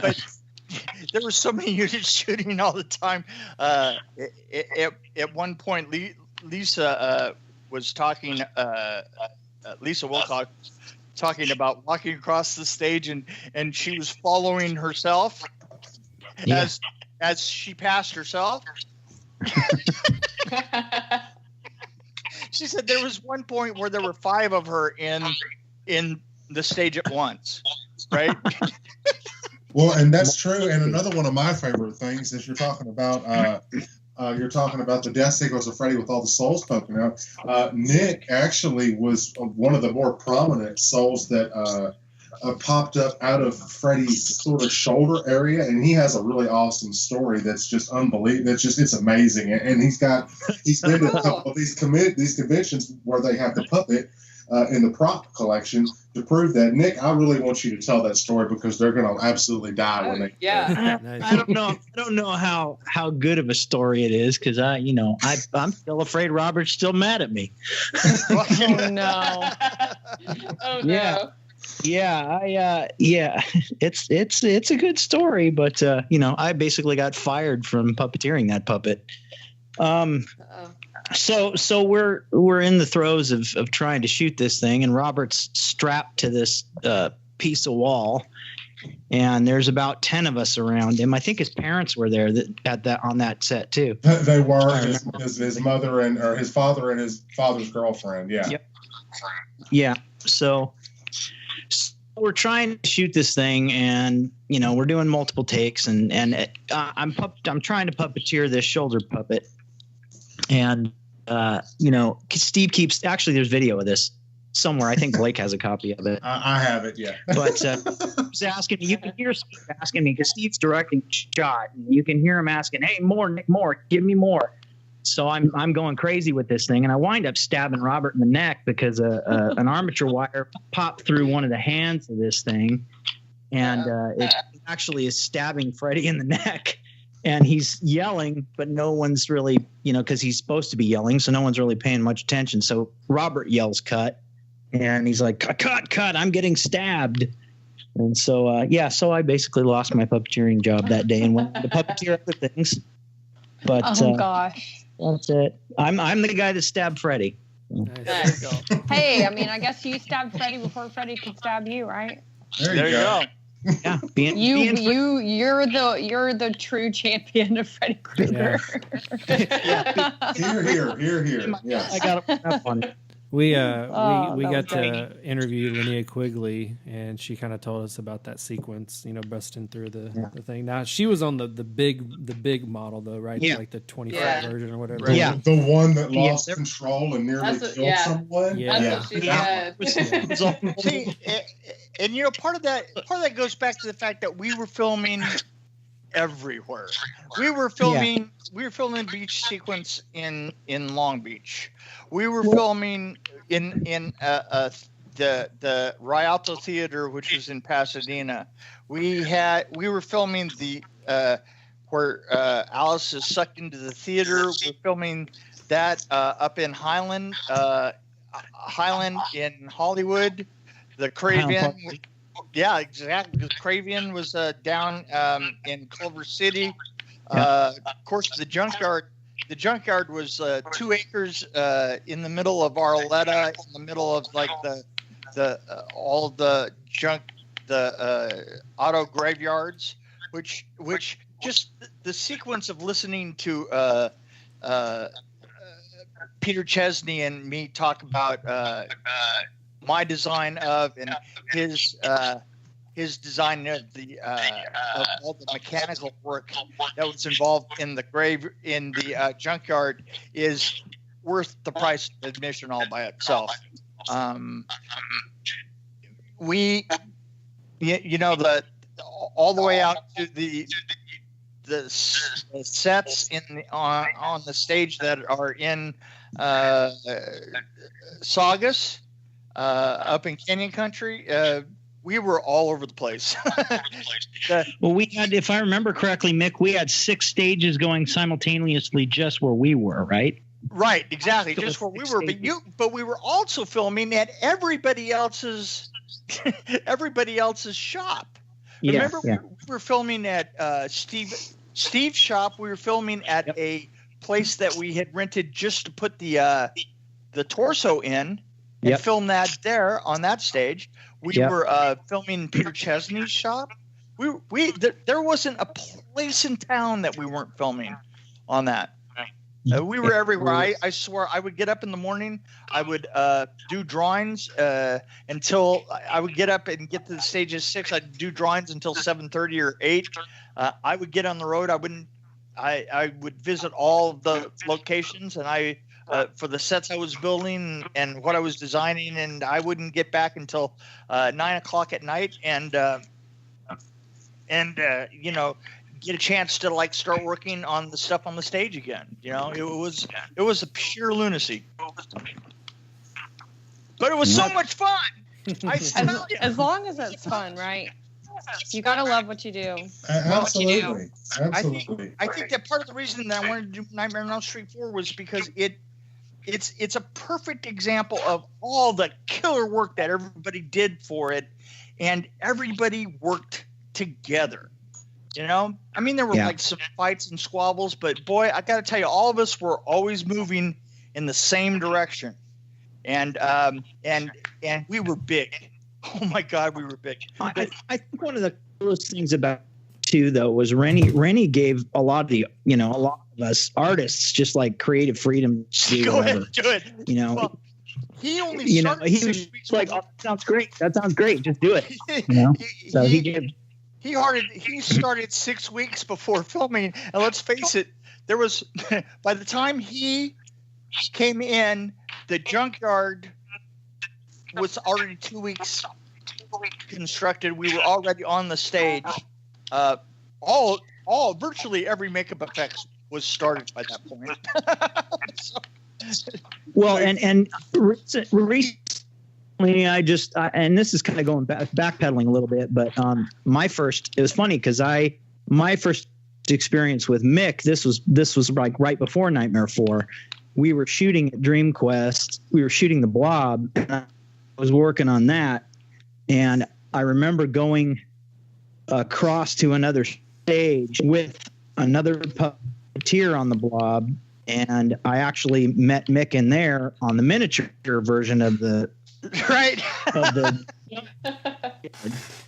But there were so many units shooting all the time. At one point, Lisa was talking. Lisa Wilcox talking about walking across the stage, and she was following herself as she passed herself. She said there was one point where there were 5 of her in the stage at once, right? Well, and that's true. And another one of my favorite things is you're talking about the death sequence of Freddy with all the souls poking out. Nick actually was one of the more prominent souls that popped up out of Freddy's sort of shoulder area, and he has a really awesome story that's just unbelievable. It's amazing, and he's been to a couple of these conventions where they have the puppet in the prop collection to prove that. Nick, I really want you to tell that story, because they're going to absolutely die when they. Yeah. I don't know how good of a story it is, because I'm still afraid Robert's still mad at me. Oh no. Oh no. Yeah, it's a good story, but I basically got fired from puppeteering that puppet. So we're in the throes of trying to shoot this thing, and Robert's strapped to this piece of wall, and there's about 10 of us around him. I think his parents were there on that set too. They were his mother and or his father and his father's girlfriend. Yeah. Yep. Yeah. So we're trying to shoot this thing, and we're doing multiple takes, and I'm trying to puppeteer this shoulder puppet, and Steve keeps, actually there's video of this somewhere. I think Blake has a copy of it. I have it, yeah. But he's asking me, you can hear Steve asking me, because Steve's directing the shot, and you can hear him asking, "Hey, more, Nick, more, give me more." So I'm going crazy with this thing, and I wind up stabbing Robert in the neck because an armature wire popped through one of the hands of this thing, and it actually is stabbing Freddy in the neck. And he's yelling, but no one's really, because he's supposed to be yelling, so no one's really paying much attention. So Robert yells, "Cut," and he's like, "Cut, I'm getting stabbed." And so, so I basically lost my puppeteering job that day and went to puppeteer other things. But gosh. That's it. I'm the guy that stabbed Freddy. Nice. Hey, I mean, I guess you stabbed Freddy before Freddy could stab you, right? There you go. Yeah, you're the true champion of Freddy Krueger. Here. Yes. I got it on it. We that got was to interview Linnea Quigley, and she kind of told us about that sequence, busting through the thing. Now she was on the big model though, right? Yeah. Like the 25 version or whatever. Yeah. The one that lost control and nearly killed someone. That's what she said. See, and part of that goes back to the fact that we were filming everywhere. We were filming beach sequence in Long Beach. We were filming in the Rialto Theater, which is in Pasadena. We were filming the where Alice is sucked into the theater. We're filming that up in Highland in Hollywood. The Craven, yeah, exactly. The Craven was down in Culver City. Of course, the junkyard. The junkyard was 2 acres in the middle of Arletta, in the middle of like all the junk, the auto graveyards, which just the sequence of listening to Peter Chesney and me talk about my design of and his design of of all the mechanical work that was involved in the junkyard is worth the price of admission all by itself. All the way out to the sets on the stage that are in Saugus up in Canyon Country. We were all over the place. Well, we had, if I remember correctly, Mick, we had 6 stages going simultaneously just where we were, right? Right, exactly, just where we were. But we were also filming at everybody else's shop. Remember, we were filming at Steve's shop. We were filming at a place that we had rented just to put the torso in and film that there on that stage. We were filming Peter Chesney's shop. There wasn't a place in town that we weren't filming on that. We were everywhere. I swear, I would get up in the morning. I would do drawings until I would get up and get to the stage at 6. I'd do drawings until 7:30 or 8. I would get on the road. I would visit all of the locations, and for the sets I was building and what I was designing, and I wouldn't get back until 9 o'clock at night, and get a chance to like start working on the stuff on the stage again. It was a pure lunacy, but it was so much fun. As long as it's fun, right? You gotta love what you do. Absolutely. I think that part of the reason that I wanted to do Nightmare on Elm Street 4 was because it's a perfect example of all the killer work that everybody did for it, and everybody worked together. I mean, there were like some fights and squabbles, but boy, I got to tell you, all of us were always moving in the same direction, and we were big. Oh my God, we were big. I think one of the coolest things about too, though, was Rennie gave a lot of us artists just like creative freedom to do whatever. Do it. Well, he only he was like, "Oh, that sounds great. That sounds great. Just do it." So he started 6 weeks before filming, and let's face it, there was by the time he came in, the junkyard was already 2 weeks constructed. We were already on the stage. Virtually every makeup effects was started by that point. Well, and recently, and this is kind of going backpedaling a little bit, but it was funny because my first experience with Mick, this was like right before Nightmare 4. We were shooting at DreamQuest. We were shooting The Blob, and I was working on that, and I remember going across to another stage with another puppeteer on the blob, and I actually met Mick in there on the miniature version of the Right. of the.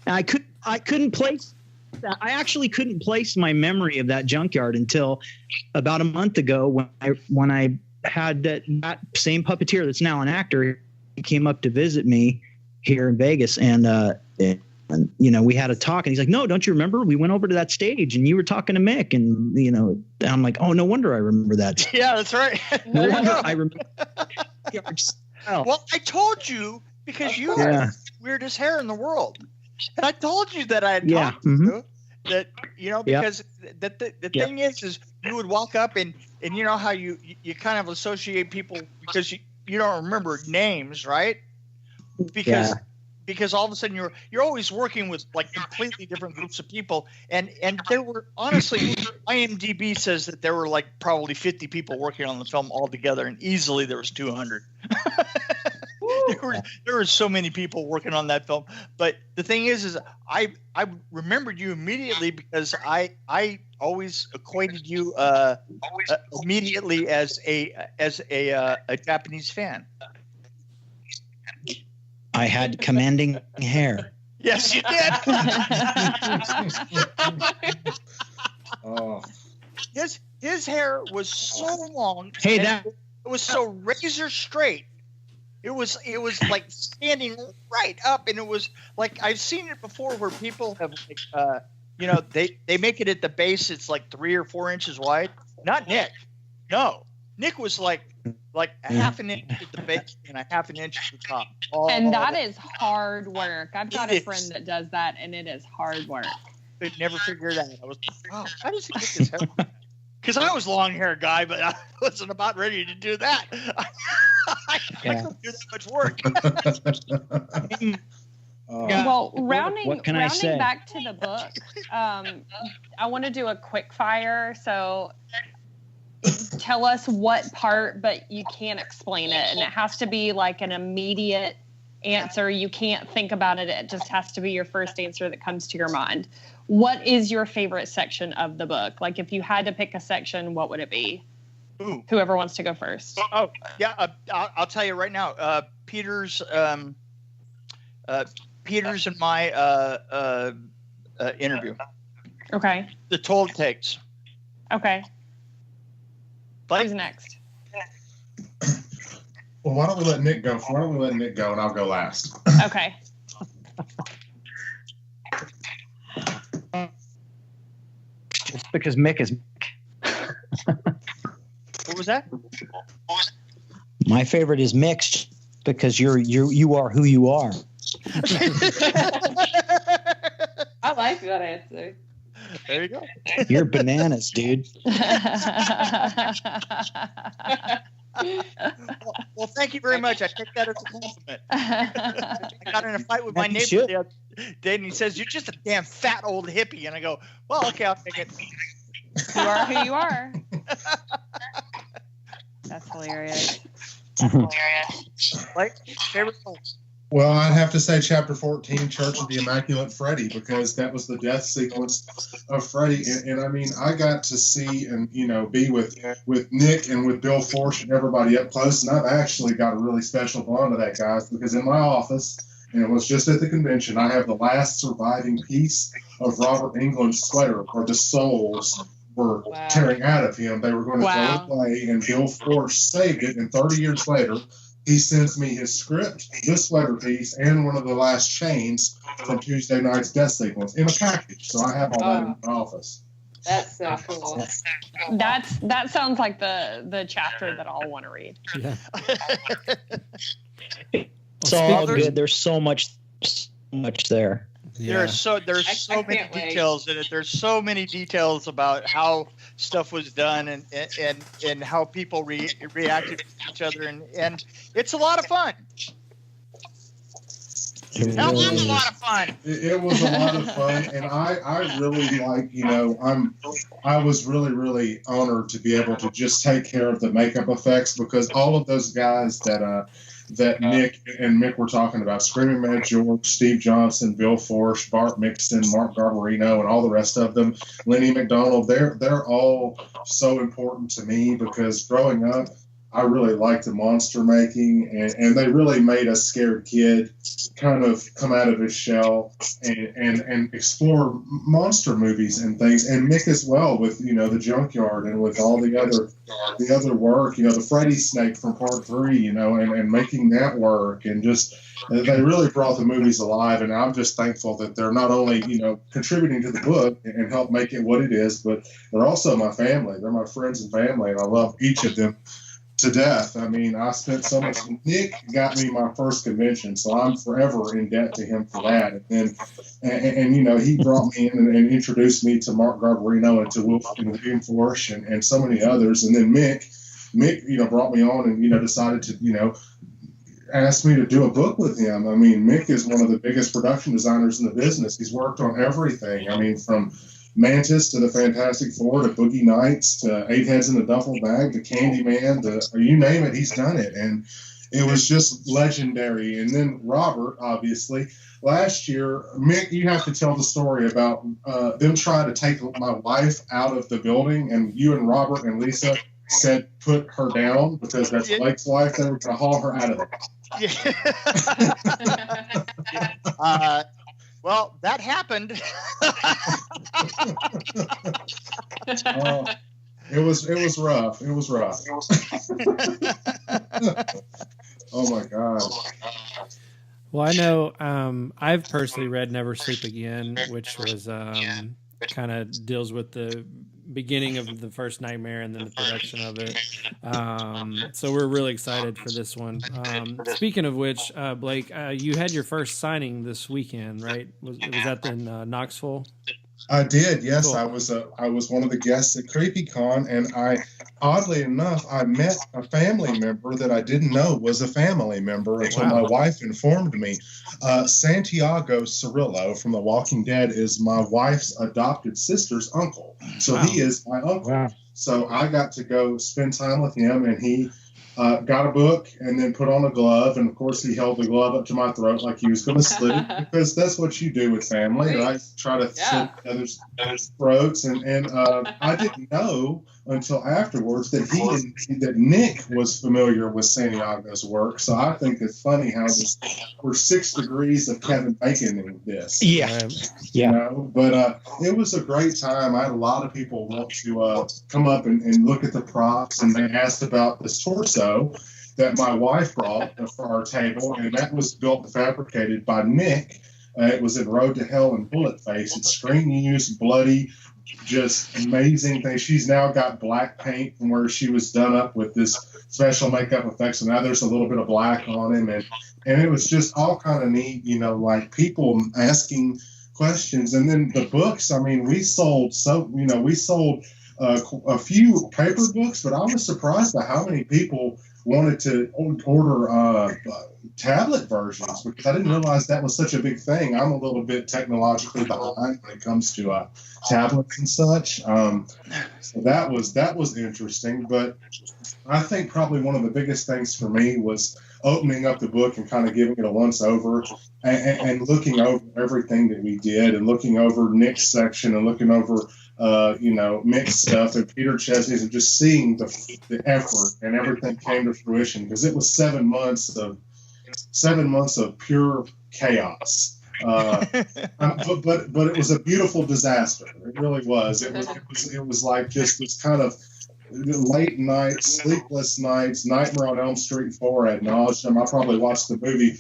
I couldn't place. I actually couldn't place my memory of that junkyard until about a month ago when I had that same puppeteer that's now an actor. He came up to visit me here in Vegas, and we had a talk, and he's like, "No, don't you remember? We went over to that stage, and you were talking to Mick, and I'm like, oh, no wonder I remember that. Yeah, that's right. No wonder I remember. Well, I told you because you have the weirdest hair in the world, and I told you that I had talked to you. That because the thing is you would walk up and you know how you kind of associate people because you don't remember names, right? Because all of a sudden you're always working with like completely different groups of people, and there were, honestly, IMDb says that there were like probably 50 people working on the film altogether, and easily there was 200. There were so many people working on that film. But the thing is I remembered you immediately because I always equated you immediately as a Japanese fan. I had commanding hair. Yes, you did. Oh. His hair was so long. Hey, it was so razor straight. It was like standing right up, and it was like I've seen it before where people have they make it at the base. It's like 3 or 4 inches wide. Not Nick. No, Nick was like a half an inch at the base and a half an inch at the top. And that is hard work. I've got a friend that does that, and it is hard work. I never figured it out. I was like, wow, how does he get his hair? Because I was a long hair guy, but I wasn't about ready to do that. I couldn't do that much work. Well, rounding say? back to the book, I want to do a quick fire. So tell us what part, but you can't explain it. And it has to be like an immediate answer. You can't think about it. It just has to be your first answer that comes to your mind. What is your favorite section of the book? Like if you had to pick a section, what would it be? Ooh. Whoever wants to go first. Oh, yeah. I'll tell you right now. Peter's and my interview. Okay. The toll takes. Okay. Blake? Who's next? Well, why don't we let Nick go? Why don't we let Nick go, and I'll go last. Okay. Just because Mick is Mick. What was that? My favorite is mixed because you are who you are. I like that answer. There you go. You're bananas, dude. Well, thank you very much. I take that as a compliment. I got in a fight with my neighbor the other day, and he says, "You're just a damn fat old hippie." And I go, "Well, okay, I'll take it." You are who you are. That's hilarious. Like, favorite film? Well, I'd have to say Chapter 14, Church of the Immaculate Freddy, because that was the death sequence of Freddy. And I mean, I got to see and, be with Nick and with Bill Force and everybody up close. And I've actually got a really special bond to that, guys, because in my office, and it was just at the convention, I have the last surviving piece of Robert Englund's sweater where the souls were tearing out of him. They were going to throw it away, and Bill Force saved it. And 30 years later, he sends me his script, this sweater piece, and one of the last chains from Tuesday night's death sequence in a package. So I have all that in my office. That's so cool. That sounds like the chapter that I'll want to read. Yeah. It's all good. There's so much there. Yeah. There's so many details in it. There's so many details about how stuff was done and how people reacted to each other, and it's a lot of fun. That was a lot of fun. It was a lot of fun, and I really I was really, really honored to be able to just take care of the makeup effects, because all of those guys that that Nick were talking about. Screaming Mad George, Steve Johnson, Bill Forsh, Bart Mixon, Mark Garbarino, and all the rest of them, Lenny McDonald, they're all so important to me because growing up, I really liked the monster making, and they really made a scared kid kind of come out of his shell and explore monster movies and things. And Mick as well with, the Junkyard and with all the other work, the Freddy Snake from Part 3, and making that work, and just they really brought the movies alive. And I'm just thankful that they're not only, contributing to the book and help make it what it is, but they're also my family. They're my friends and family, and I love each of them to death. I mean, I spent so much. Nick got me my first convention, so I'm forever in debt to him for that. And he brought me in and introduced me to Mark Garbarino and to William Forsh and so many others. And then Mick, brought me on and decided to asked me to do a book with him. I mean, Mick is one of the biggest production designers in the business. He's worked on everything. I mean, from Mantis to the Fantastic Four to Boogie Nights to Eight Heads in a Duffel Bag to Candyman to you name it, he's done it. And it was just legendary. And then Robert, obviously. Last year, Mick, you have to tell the story about them trying to take my wife out of the building, and you and Robert and Lisa said put her down because that's Blake's wife. They were going to haul her out of there. Well, that happened. It was rough. It was rough. Oh my God. Well, I know I've personally read Never Sleep Again, which was kind of deals with the beginning of the first nightmare and then the production of it. So we're really excited for this one. Speaking of which, Blake, you had your first signing this weekend, right? Was that in Knoxville? I did, yes. Cool. I was one of the guests at CreepyCon, and oddly enough, I met a family member that I didn't know was a family member until my wife informed me. Santiago Cirillo from The Walking Dead is my wife's adopted sister's uncle. So he is my uncle. Wow. So I got to go spend time with him, and he got a book and then put on a glove. And, of course, he held the glove up to my throat like he was going to slit it, because that's what you do with family, right? Try to slit others' throats. And I didn't know until afterwards that Nick was familiar with Santiago's work. So I think it's funny how we're 6 degrees of Kevin Bacon in this. Yeah. But it was a great time. I had a lot of people want to come up and look at the props, and they asked about this torso that my wife brought for our table, and that was built and fabricated by Nick. It was in Road to Hell and Bullet Face. It's screen used, bloody, just amazing thing. She's now got black paint from where she was done up with this special makeup effects, and now there's a little bit of black on him, and it was just all kind of neat, like people asking questions. And then the books, I mean, we sold a few paper books, but I was surprised by how many people wanted to order tablet versions, because I didn't realize that was such a big thing. I'm a little bit technologically behind when it comes to tablets and such. So that was interesting. But I think probably one of the biggest things for me was opening up the book and kind of giving it a once over and looking over everything that we did, and looking over Nick's section and looking over Mick's stuff and Peter Chesney's, and just seeing the effort and everything came to fruition, because it was 7 months of pure chaos. But it was a beautiful disaster. It really was. It was like just this kind of late nights, sleepless nights, Nightmare on Elm Street 4 ad nauseum. I probably watched the movie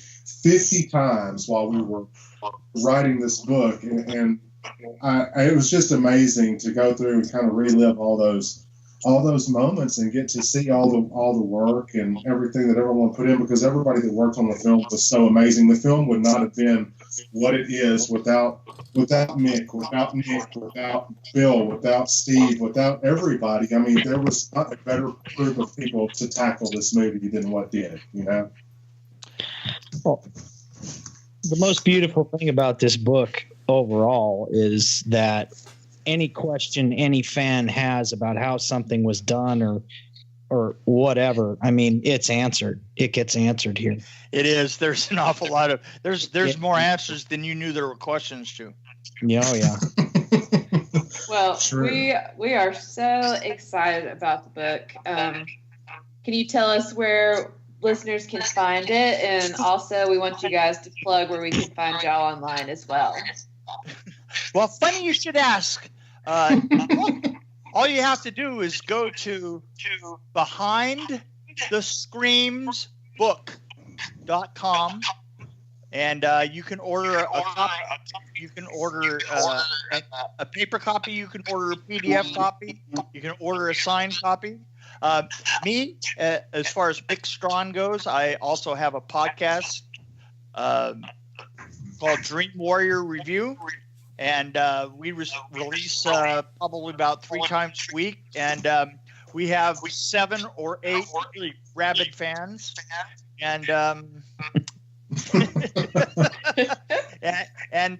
50 times while we were writing this book, and it was just amazing to go through and kind of relive all those moments and get to see all the work and everything that everyone put in, because everybody that worked on the film was so amazing. The film would not have been what it is without Mick, without Nick, without Bill, without Steve, without everybody. I mean, there was not a better group of people to tackle this movie than what did, Well, the most beautiful thing about this book overall is that any question any fan has about how something was done or or whatever, I mean, it's answered. It gets answered here. It is. There's an awful lot of there's more answers than you knew there were questions to. Yeah, oh, yeah. Well, Sure. we are so excited about the book. Can you tell us where listeners can find it? And also, we want you guys to plug where we can find y'all online as well. Well, funny you should ask. All you have to do is go to behindthescreamsbook.com, and you can order a copy. You can order a paper copy. You can order a PDF copy. You can order a signed copy. Me, as far as Mick Strawn goes, I also have a podcast called Dream Warrior Review. And we release probably about 3 times a week. And we have 7 or 8 really rabid fans. And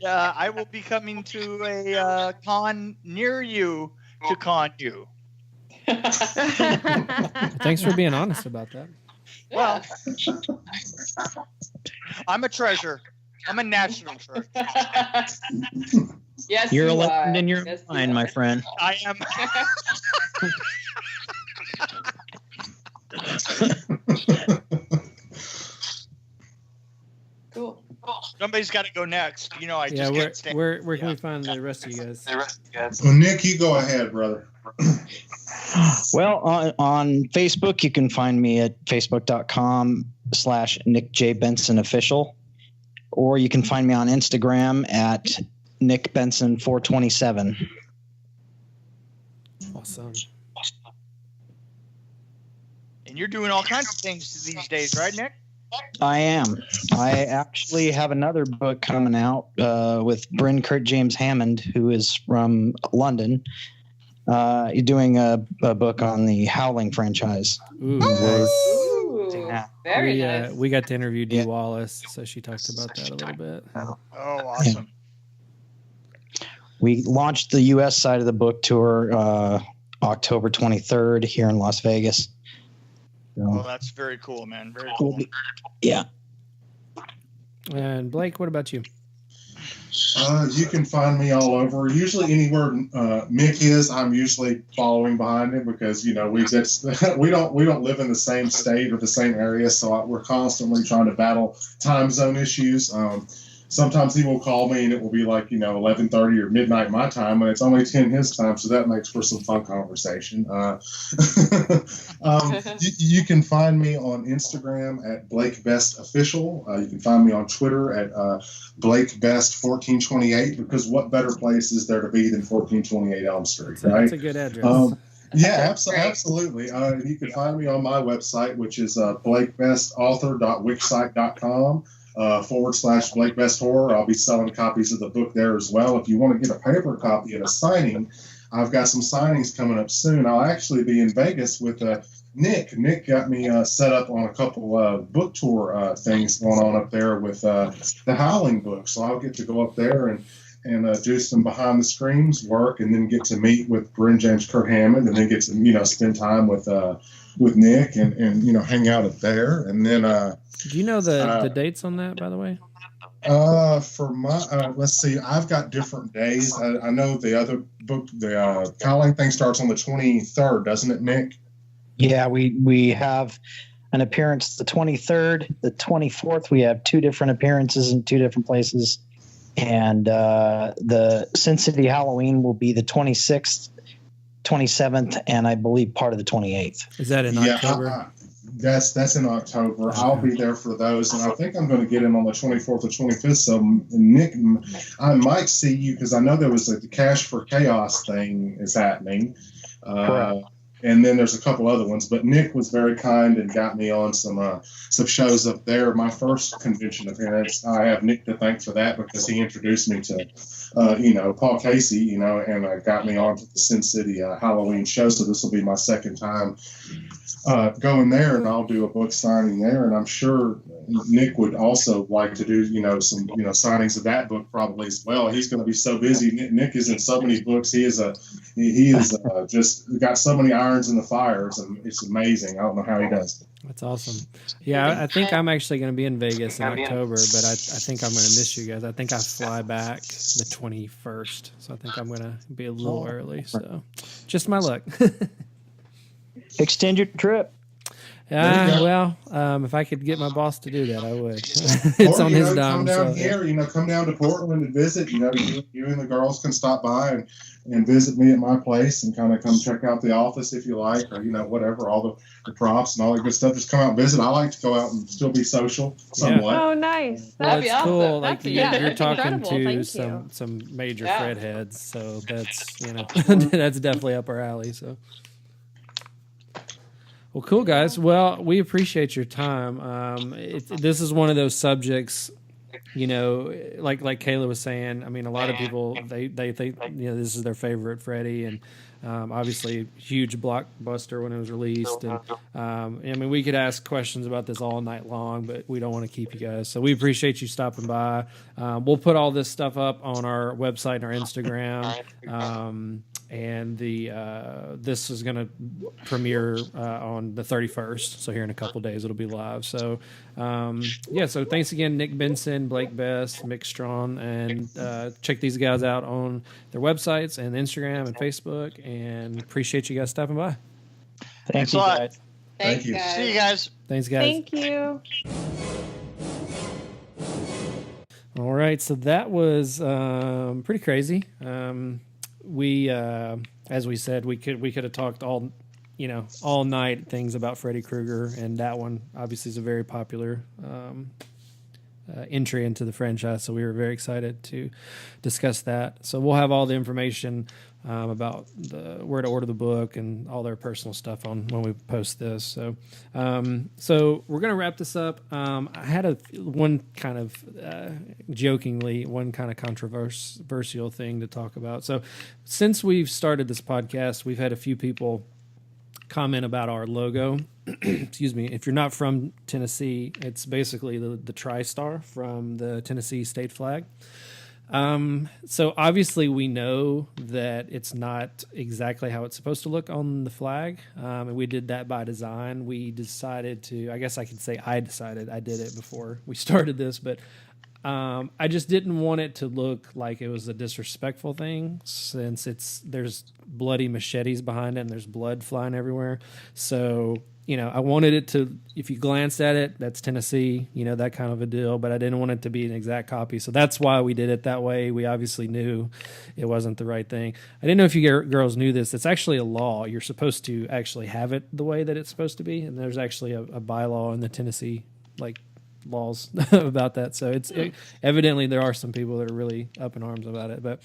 I will be coming to a con near you to con you. Thanks for being honest about that. Well, I'm a treasure. I'm a national treasure. Yes, You're a you legend are. in your Yes, you mind, are. my friend. I am. Cool. Somebody's got to go next. You know, I Yeah, just can't stand. where can we find the rest of you guys? Well, Nick, you go ahead, brother. Well, on Facebook, you can find me at facebook.com/Nick J. Benson Official, or you can find me on Instagram at Nick Benson 427. Awesome. And you're doing all kinds of things these days, right, Nick? I am. I actually have another book coming out with Bryn Kurt James Hammond, who is from London. Doing a book on the Howling franchise. Ooh, nice. Ooh, Yeah. very nice. We got to interview Dee Yeah. Wallace, so she talked about that a little bit. Oh, awesome. We launched the U.S. side of the book tour October 23rd here in Las Vegas. Oh, So, that's very cool, man. Very we'll cool. be- yeah. And Blake, what about you? You can find me all over. Usually, anywhere Mick is, I'm usually following behind him because we don't live in the same state or the same area, so we're constantly trying to battle time zone issues. Sometimes he will call me and it will be like 11:30 or midnight my time, and it's only 10 his time, so that makes for some fun conversation. You can find me on Instagram at Blake Best Official. You can find me on Twitter at Blake Best 1428, because what better place is there to be than 1428 Elm Street, right? That's a good address. Yeah, absolutely. You can find me on my website, which is blakebestauthor.wixsite.com. /Blake Best Horror. I'll be selling copies of the book there as well. If you want to get a paper copy at a signing, I've got some signings coming up soon. I'll actually be in Vegas with Nick. Nick got me set up on a couple book tour things going on up there with the Howling book. So I'll get to go up there and do some behind the screens work, and then get to meet with Bryn James Kurt Hammond, and then get to spend time with Nick and hang out up there. And then Do you know the dates on that, by the way? for my let's see, I've got different days. I know the other book, the Howling thing, starts on the 23rd, doesn't it, Nick? Yeah, we have an appearance the 23rd, the 24th. We have 2 different appearances in 2 different places. And the Sin City Halloween will be the 26th, 27th, and I believe part of the 28th. Is that in October? That's in October. I'll be there for those, and I think I'm going to get in on the 24th or 25th. So, Nick, I might see you, because I know there was the Cash for Chaos thing is happening. Correct. And then there's a couple other ones, but Nick was very kind and got me on some shows up there. My first convention appearance, I have Nick to thank for that, because he introduced me to, Paul Casey, and got me on to the Sin City Halloween show. So this will be my second time going there, and I'll do a book signing there. And I'm sure Nick would also like to do, some, signings of that book probably as well. He's going to be so busy. Nick is in so many books. He is just got so many irons irons in the fires, and it's amazing. I don't know how he does it. That's awesome. Yeah, I think I'm actually going to be in Vegas in October, but I think I'm going to miss you guys. I think I fly back the 21st, so I think I'm going to be a little early. So, just my luck. Extend your trip. Well, if I could get my boss to do that, I would. It's on his dime. Come down here, come down to Portland and visit. You and the girls can stop by and visit me at my place and kind of come check out the office if you like, or whatever, all the props and all the good stuff. Just come out and visit. I like to go out and still be social somewhat. Oh, nice. Well, that's awesome. cool. Like you're talking incredible. to some major Fred heads, so that's that's definitely up our alley. So. Well, cool, guys. Well, we appreciate your time. This is one of those subjects, like Kayla was saying. I mean, a lot of people they think this is their favorite Freddy, and obviously huge blockbuster when it was released. And I mean, we could ask questions about this all night long, but we don't want to keep you guys. So we appreciate you stopping by. We'll put all this stuff up on our website and our Instagram. And this is going to premiere on the 31st. So here in a couple days, it'll be live. So, so thanks again, Nick Benson, Blake Best, Mick Strawn, and check these guys out on their websites and Instagram and Facebook. And appreciate you guys stopping by. Thanks a lot. Guys. Thank you. Guys. See you guys. Thanks, guys. Thank you. All right. So that was pretty crazy. We, as we said, we could have talked all night things about Freddy Krueger, and that one obviously is a very popular entry into the franchise. So we were very excited to discuss that. So we'll have all the information about where to order the book and all their personal stuff on when we post this. So, so we're gonna wrap this up. I had one kind of jokingly, one kind of controversial thing to talk about. So, since we've started this podcast, we've had a few people comment about our logo. Excuse me. If you're not from Tennessee, it's basically the tri-star from the Tennessee state flag. So obviously we know that it's not exactly how it's supposed to look on the flag. And we did that by design. We decided I did it before we started this, but I just didn't want it to look like it was a disrespectful thing, since there's bloody machetes behind it and there's blood flying everywhere. So, I wanted it to, if you glanced at it, that's Tennessee, that kind of a deal, but I didn't want it to be an exact copy. So that's why we did it that way. We obviously knew it wasn't the right thing. I didn't know if you girls knew this. It's actually a law. You're supposed to actually have it the way that it's supposed to be. And there's actually a bylaw in the Tennessee, laws about that. So evidently there are some people that are really up in arms about it, but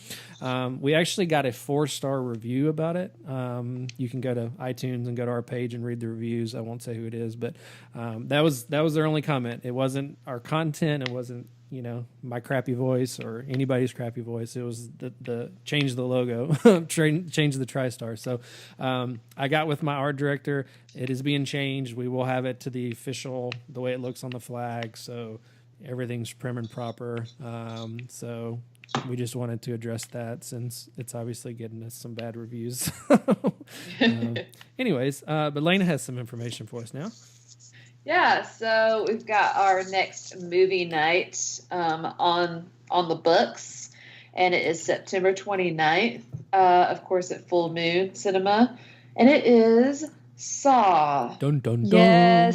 we actually got a 4-star review about it. You can go to iTunes and go to our page and read the reviews. I won't say who it is, but that was their only comment. It wasn't our content. It wasn't my crappy voice or anybody's crappy voice. It was the change the logo, change the tri-star. So I got with my art director. It is being changed. We will have it to the way it looks on the flag. So everything's prim and proper. So we just wanted to address that, since it's obviously getting us some bad reviews. Anyways, but Lena has some information for us now. Yeah, so we've got our next movie night on the books, and it is September 29th, of course, at Full Moon Cinema, and it is Saw. Dun, dun, dun.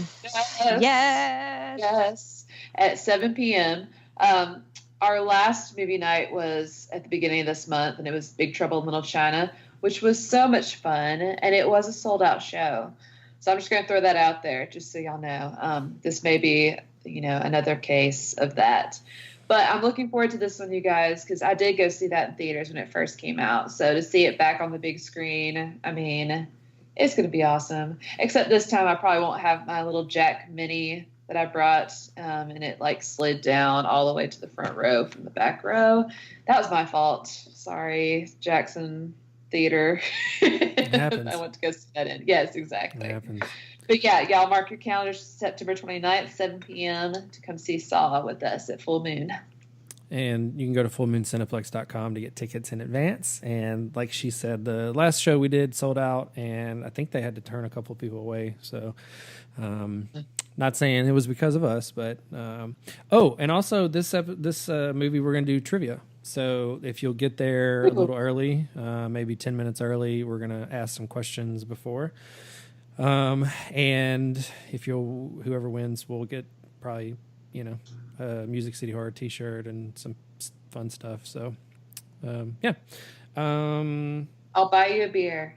Yes. At 7 p.m. Our last movie night was at the beginning of this month, and it was Big Trouble in Little China, which was so much fun, and it was a sold-out show. So I'm just going to throw that out there, just so y'all know. This may be, another case of that. But I'm looking forward to this one, you guys, because I did go see that in theaters when it first came out. So to see it back on the big screen, I mean, it's going to be awesome. Except this time I probably won't have my little Jack Mini that I brought, and it slid down all the way to the front row from the back row. That was my fault. Sorry, Jackson Theater. It happens. I went to go see that in. Yes, exactly. It happens. But yeah, y'all mark your calendars, September 29th, 7 p.m. to come see Saw with us at Full Moon. And you can go to fullmooncineplex.com to get tickets in advance. And like she said, the last show we did sold out, and I think they had to turn a couple of people away. So, not saying it was because of us, but and also this movie we're going to do trivia. So if you'll get there a little early, maybe 10 minutes early, we're going to ask some questions before. And if whoever wins will get probably, a Music City Horror t-shirt and some fun stuff. So, yeah. I'll buy you a beer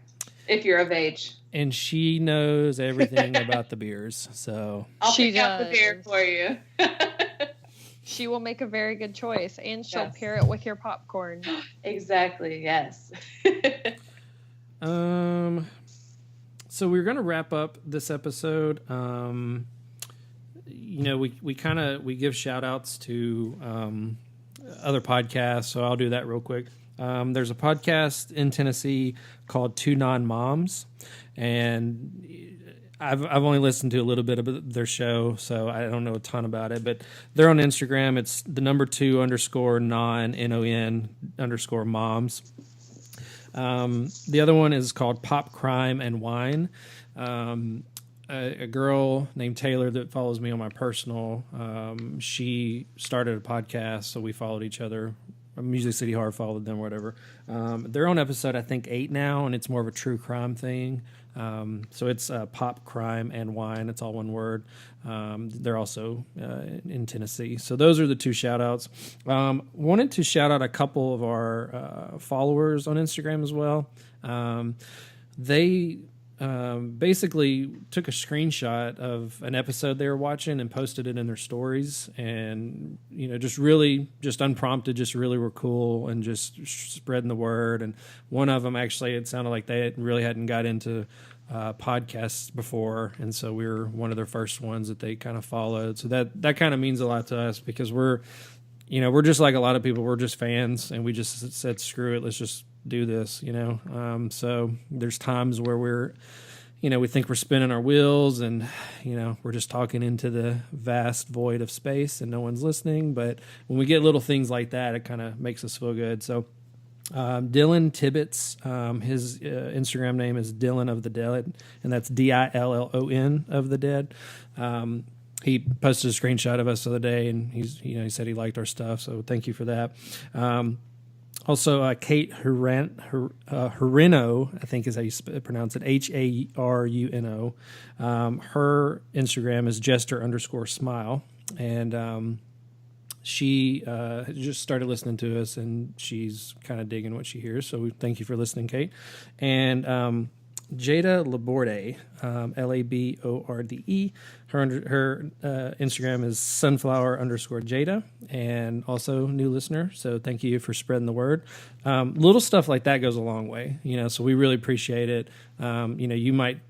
if you're of age. And she knows everything about the beers. So I'll pick out the beer for you. She will make a very good choice, and she'll pair it with your popcorn. Exactly. Yes. So we're going to wrap up this episode. We give shout outs to other podcasts, so I'll do that real quick. There's a podcast in Tennessee called Two Non-Moms, and I've only listened to a little bit of their show, so I don't know a ton about it, but they're on Instagram. It's the number 2_non_moms. The other one is called Pop Crime and Wine. A girl named Taylor that follows me on my personal, she started a podcast, so we followed each other. Music City Horror followed them, whatever. They're on episode, I think, 8 now, and it's more of a true crime thing. So it's Pop Crime and Wine. It's all one word. They're also in Tennessee. So those are the 2 shout-outs. Wanted to shout out a couple of our followers on Instagram as well. They basically took a screenshot of an episode they were watching and posted it in their stories, and just unprompted, just really were cool and just spreading the word. And one of them, actually, it sounded like they really hadn't got into podcasts before, and so we were one of their first ones that they kind of followed. So that kind of means a lot to us, because we're just like a lot of people, we're just fans, and we just said, screw it, let's just do this, so there's times where we're, we think we're spinning our wheels, and we're just talking into the vast void of space and no one's listening. But when we get little things like that, it kind of makes us feel good. So Dylan Tibbetts, his Instagram name is Dylan of the Dead, and that's DILLON of the Dead. He posted a screenshot of us the other day, and he said he liked our stuff, so thank you for that. Also, Kate Haruno, I think is how you pronounce it, HARUNO. Her Instagram is Jester_smile, and she just started listening to us, and she's kind of digging what she hears. So thank you for listening, Kate. And Jada Laborde, LABORDE. Her Instagram is sunflower_Jada, and also new listener. So thank you for spreading the word. Little stuff like that goes a long way, so we really appreciate it. You might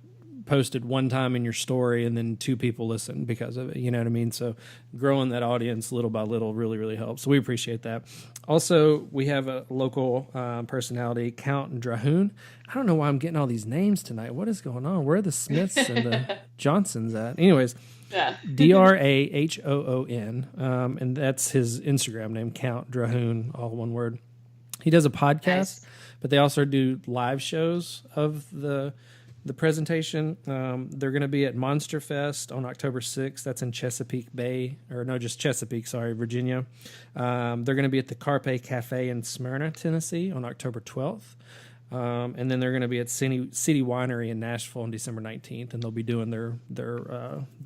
post it one time in your story and then 2 people listen because of it. You know what I mean? So growing that audience little by little really, really helps. So we appreciate that. Also, we have a local personality, Count Drahoon. I don't know why I'm getting all these names tonight. What is going on? Where are the Smiths and the Johnsons at? Anyways, yeah. DRAHOON. And that's his Instagram name, Count Drahoon, all one word. He does a podcast, but they also do live shows of the presentation. They're going to be at Monster Fest on October 6th. That's in Chesapeake, Virginia. They're going to be at the Carpe Cafe in Smyrna, Tennessee on October 12th. And then they're going to be at City Winery in Nashville on December 19th, and they'll be doing the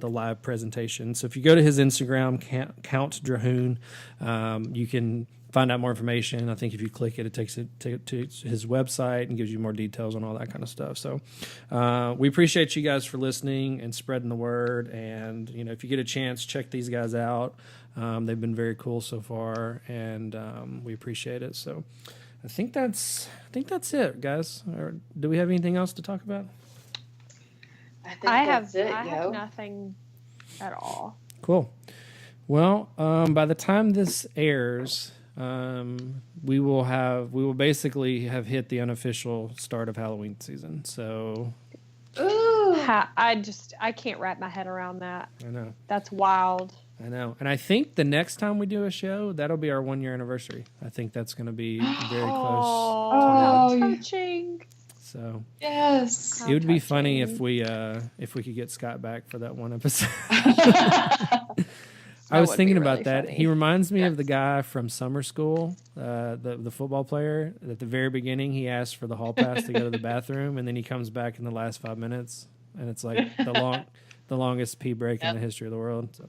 live presentation. So if you go to his Instagram, Count Drahoon, you can find out more information. I think if you click it, it takes it to his website and gives you more details on all that kind of stuff. So we appreciate you guys for listening and spreading the word. And if you get a chance, check these guys out. They've been very cool so far, and we appreciate it. So I think that's it, guys. Or do we have anything else to talk about? I have nothing at all. Cool. Well, by the time this airs, we will basically have hit the unofficial start of Halloween season. So, I can't wrap my head around that. I know that's wild. I know. And I think the next time we do a show, that'll be our 1-year anniversary. I think that's going to be very close. Oh, how touching. So Yes. it would be funny if we could get Scott back for that one episode. I was thinking about that. He reminds me of the guy from Summer School, the football player. At the very beginning, he asks for the hall pass to go to the bathroom, and then he comes back in the last 5 minutes, and it's like the longest pee break in the history of the world. So.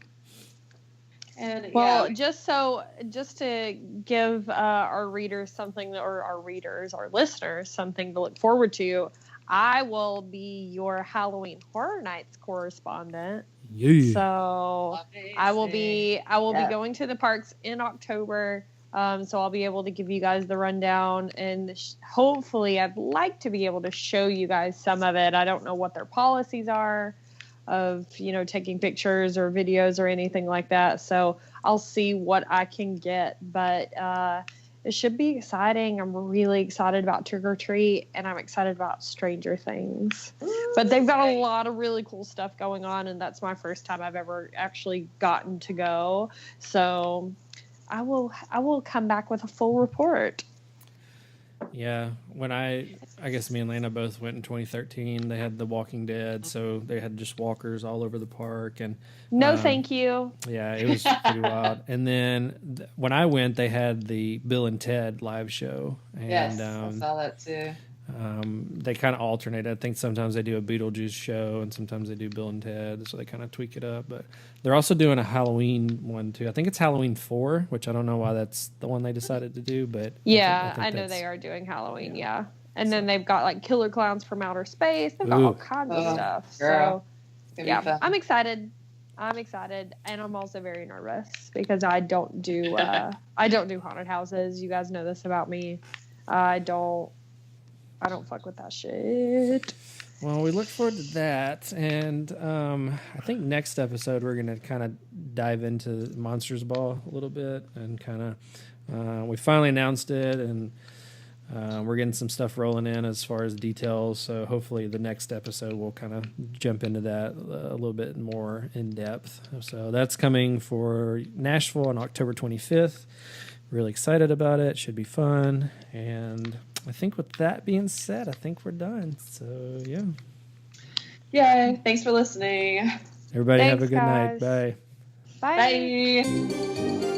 And, Well, just to give our readers something, or our listeners something to look forward to, I will be your Halloween Horror Nights correspondent. Yeah. So I will be going to the parks in October. So I'll be able to give you guys the rundown, and hopefully I'd like to be able to show you guys some of it. I don't know what their policies are of, taking pictures or videos or anything like that. So I'll see what I can get, but it should be exciting. I'm really excited about Trick or Treat, and I'm excited about Stranger Things. But they've got a lot of really cool stuff going on, and that's my first time I've ever actually gotten to go. So I will come back with a full report. Yeah, when I guess me and Lana both went in 2013. They had The Walking Dead, so they had just walkers all over the park, and Thank you. Yeah, it was pretty wild. And then when I went, they had the Bill and Ted live show, and yes, I saw that too. They kind of alternate. I think sometimes they do a Beetlejuice show, and sometimes they do Bill and Ted, so they kind of tweak it up. But they're also doing a Halloween one too. I think it's Halloween 4, which I don't know why that's the one they decided to do, but yeah, I know they are doing Halloween. Yeah, and then they've got like Killer Clowns from Outer Space. They've got all kinds of stuff. Girl. So yeah, I'm excited. And I'm also very nervous because I don't do haunted houses. You guys know this about me. I don't fuck with that shit. Well, we look forward to that, and I think next episode we're going to kind of dive into Monsters Ball a little bit, and kind of we finally announced it, and we're getting some stuff rolling in as far as details. So hopefully the next episode we'll kind of jump into that a little bit more in depth. So that's coming for Nashville on October 25th. Really excited about it. Should be fun, and I think with that being said, I think we're done. So, yeah. Yay. Thanks for listening. Everybody have a Thanks, good night. guys. Bye. Bye. Bye.